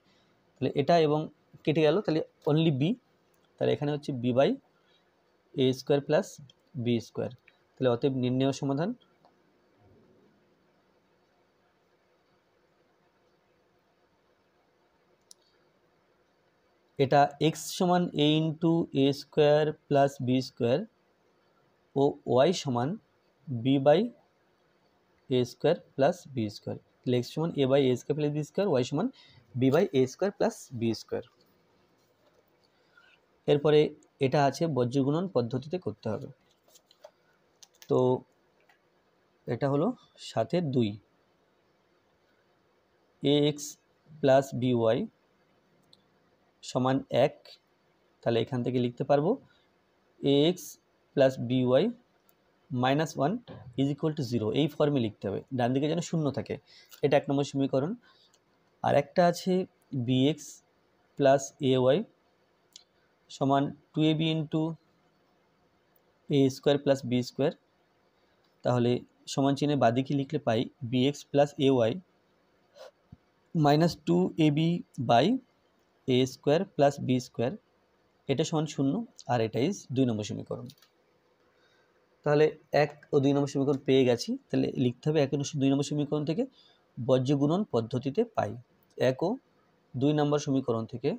তাহলে এটা এবং কেটে গেল, তাহলে অনলি বি, তাহলে এখানে হচ্ছে b by a square plus B square. তাহলে অতএব নির্ণেয় সমাধান এটা এক্স সমান a into a square plus B square ও ওয়াই সমান b by a square plus B square. তাহলে এক্স সমান a by a square plus B square, y সমান b by a square plus B square. এরপরে এটা আছে বজ্রগুণন পদ্ধতিতে করতে হবে। তো এটা হলো 7/2 a x plus b y সমান 1, তাহলে এখান থেকে লিখতে পারবো a x plus b y minus 1 is equal to 0, এই ফর্মে লিখতে হবে, ডান দিকে যেন শূন্য থাকে, এটা 1 নম্বর সমীকরণ। আর একটা আছে b x plus a y সমান 2ab into a square plus B square, তাহলে সমান চিহ্নে বাদিকে লিখলে পাই b x plus a y minus 2ab by a square plus B square, এটা সমান 0, আর এটা ইজ 2 নম্বর সমীকরণ। তাহলে 1 ও 2 নম্বর সমীকরণ পেয়ে গেছি, তাহলে লিখতে হবে 1 ও 2 নম্বর সমীকরণ থেকে বজ্রগুণন পদ্ধতিতে পাই, 1 ও 2 নম্বর সমীকরণ থেকে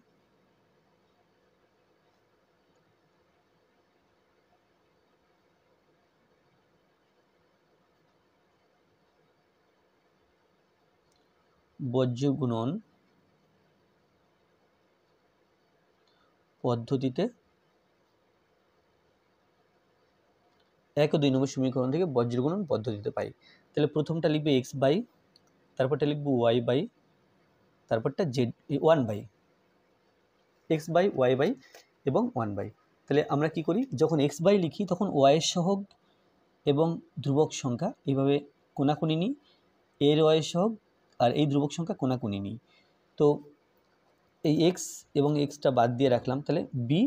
বজ্রগুণন পদ্ধতিতে 1 ও 2 নম্বর সমীকরণ থেকে বজ্রগুণন পদ্ধতিতে পাই। তাহলে প্রথমটা লিখবে এক্স বাই, তারপরটা লিখবো ওয়াই বাই, তারপরটা z 1 by, x by y by এবং 1 বাই। তাহলে আমরা কি করি, যখন এক্স বাই লিখি তখন ওয়াইয়ের সহগ এবং ধ্রুবক সংখ্যা এইভাবে কোনাকুনি নিই, এর ওয়াইয়ের সহগ আর এই ধ্রুবক সংখ্যা কোনাকুনি নিই। তো এই এক্স এবং এক্সটা বাদ দিয়ে রাখলাম, তাহলে বি,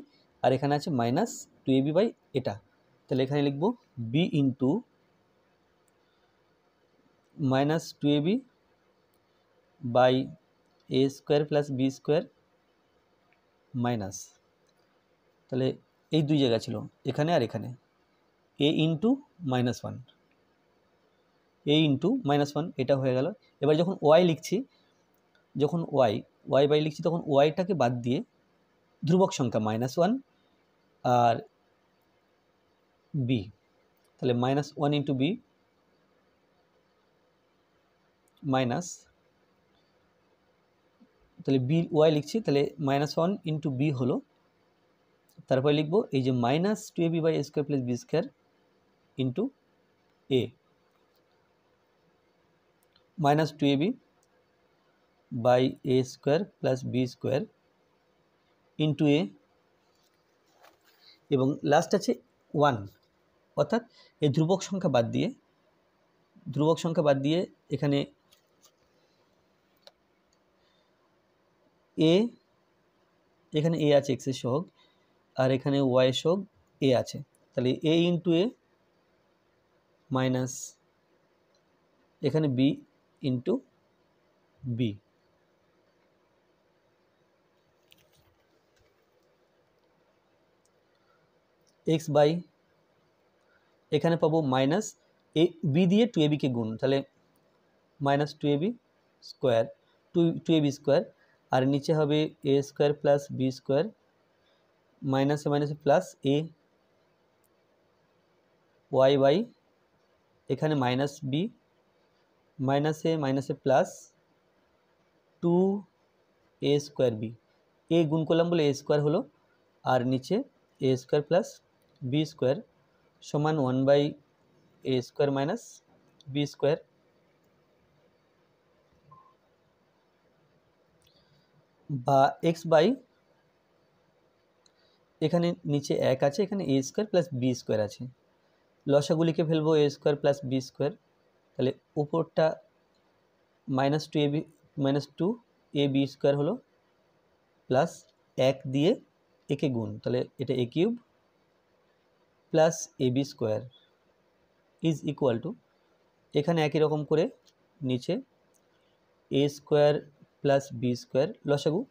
আর এখানে আছে মাইনাস 2ab বাই এটা, তাহলে এখানে লিখবো b into minus 2ab by a square plus B square minus, তাহলে এই দুই জায়গা ছিল এখানে আর এখানে, a into minus 1, a into minus 1, এটা হয়ে গেল। এবার যখন ওয়াই লিখছি, যখন ওয়াই বাই লিখছি তখন ওয়াইটাকে বাদ দিয়ে ধ্রুবক সংখ্যা -1 আর বি, তাহলে -1 ইন্টু বি মাইনাস, তাহলে বি ওয়াই লিখছি, তাহলে -1 ইন্টু বি হলো, তারপরে লিখবো এই যে minus 2ab by a square plus B square into a, minus 2ab by a square plus B square into a, এবং লাস্ট আছে 1, অর্থাৎ এই ধ্রুবক সংখ্যা বাদ দিয়ে এখানে এ, এখানে এ আছে এক্সের সহগ, আর এখানে ওয়াই এর সহগ এ আছে, তাহলে এ ইন্টু এ মাইনাস এখানে b into b, x by এখানে পাবো মাইনাস এ বি দিয়ে 2ab কে গুণ, তাহলে minus 2ab square 2ab square, আর নিচে হবে a square plus B square মাইনাসে মাইনাসে প্লাস এ ওয়াই বাই এখানে মাইনাস বি মাইনাসে মাইনাসে প্লাস 2a স্কোয়ার বি, এ গুণ করলাম বলে এ স্কোয়ার হলো, আর নিচে a square plus B square সমান 1/a square minus B square, বা এক্স বাই এখানে নিচে 1 আছে, এখানে এ স্কোয়ার প্লাস বি স্কোয়ার আছে, লসাগুলিকে ফেলবো a square plus B square, তাহলে উপরটা মাইনাস 2ab স্কোয়ার হলো প্লাস 1 দিয়ে একে গুণ, তাহলে এটা a cube plus ab square is equal to, এখানে একই রকম করে নিচে a square plus B square লসাগু,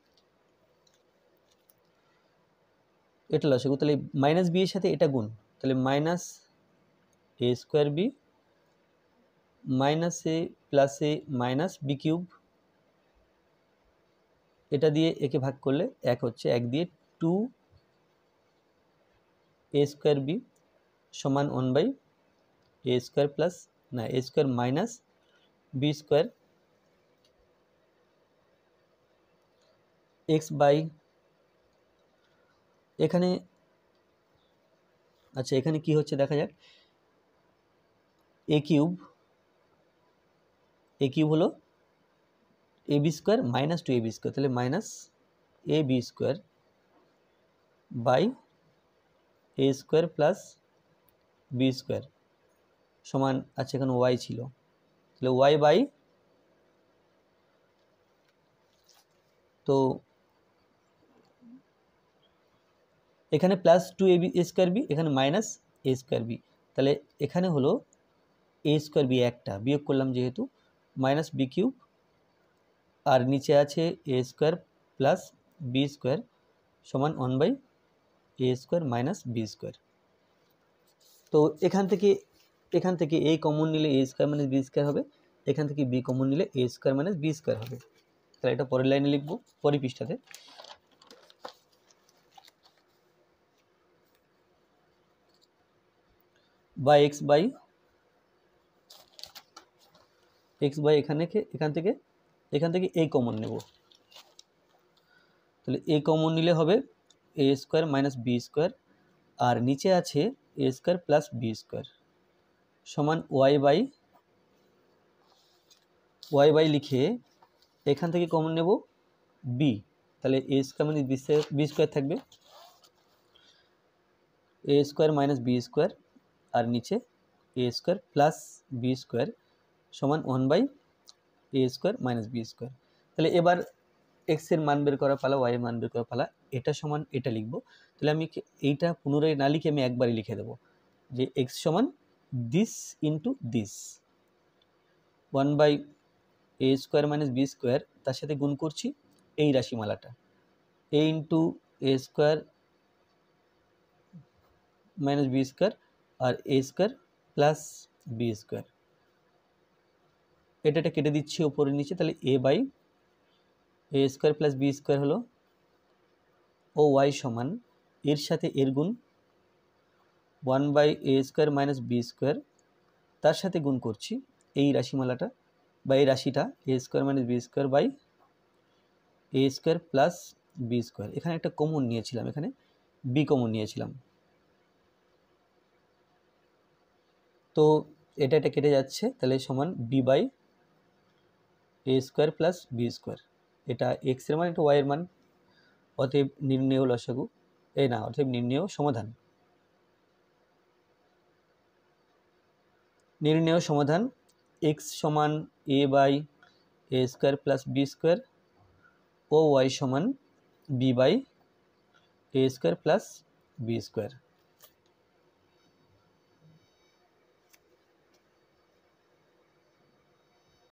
এটা লসাগু, তাহলে মাইনাস বি এর সাথে এটা গুণ, তাহলে মাইনাস এ স্কোয়ার বি মাইনাস এ প্লাস এ মাইনাস বি কিউব, এটা দিয়ে একে ভাগ করলে 1 হচ্ছে, 1 দিয়ে 2a স্কোয়ার বি সমান 1/a স্কোয়ার প্লাস না a square minus B square x by এখানে, আচ্ছা এখানে কি হচ্ছে দেখা যাক, এ কিউব হলো a b square minus 2ab square, তাহলে minus a b square by a square plus B square সমান, আচ্ছা এখানে ওয়াই ছিল, তাহলে ওয়াই বাই, তো এখানে প্লাস 2ab স্কোয়ার বি এখানে মাইনাস এ স্কোয়ার বি, তাহলে এখানে হলো এ স্কোয়ার বি একটা বিয়োগ করলাম যেহেতু মাইনাস বি কিউব, আর নিচে আছে এ স্কোয়ার প্লাস বি স্কোয়ার সমান 1/a square minus B square. তো এখান থেকে এ কমন নিলে এ স্কোয়ার মাইনাস বি স্কোয়ার হবে, এখান থেকে বি কমন নিলে এ স্কোয়ার মাইনাস বি স্কোয়ার হবে, তাহলে এটা পরের লাইনে লিখবো পরের পৃষ্ঠাতে, বা এক্স বাই এখান থেকে এ কমন নেব, তাহলে এ কমন নিলে হবে এ স্কোয়ার মাইনাস বি স্কোয়ার, আর নিচে আছে এ স্কোয়ার প্লাস বি স্কোয়ার সমান ওয়াই বাই লিখে এখান থেকে কমন নেব বি, তাহলে এ স্কোয়ার মানে বি স্কোয়ার থাকবে, এ স্কোয়ার মাইনাস বি স্কোয়ার আর নিচে a square plus B square সমান 1/a square minus B square. তাহলে এবার এক্স এর মান বের করা পালা, ওয়াই এর মান বের করা পালা, এটা সমান এটা লিখবো, তাহলে আমি এইটা পুনরায় না লিখে আমি একবারই লিখে দেবো যে এক্স সমান this into this 1/a square minus B square, তার সাথে গুণ করছি এই রাশিমালাটা a into a square minus B square আর এ স্কোয়ার প্লাস বি স্কোয়ার, এটা কেটে দিচ্ছি ওপরে নিচে, তাহলে a by a square plus B square হলো, ও ওয়াই সমান এর সাথে এর গুণ 1/a square minus B square, তার সাথে গুণ করছি এই রাশিমালাটা বা এই রাশিটা a square minus B square by a square plus B square, এখানে একটা কমন নিয়েছিলাম, এখানে বি কমন নিয়েছিলাম, তো এটা কেটে যাচ্ছে, তাহলে সমান b by a square plus B square, এটা এক্স এর মান এটা ওয়াই এর মান, অতএব নির্ণেয় লসাগু অতএব নির্ণেয় সমাধান এক্স সমান a by a square plus B square ও ওয়াই সমান b by a square plus B square.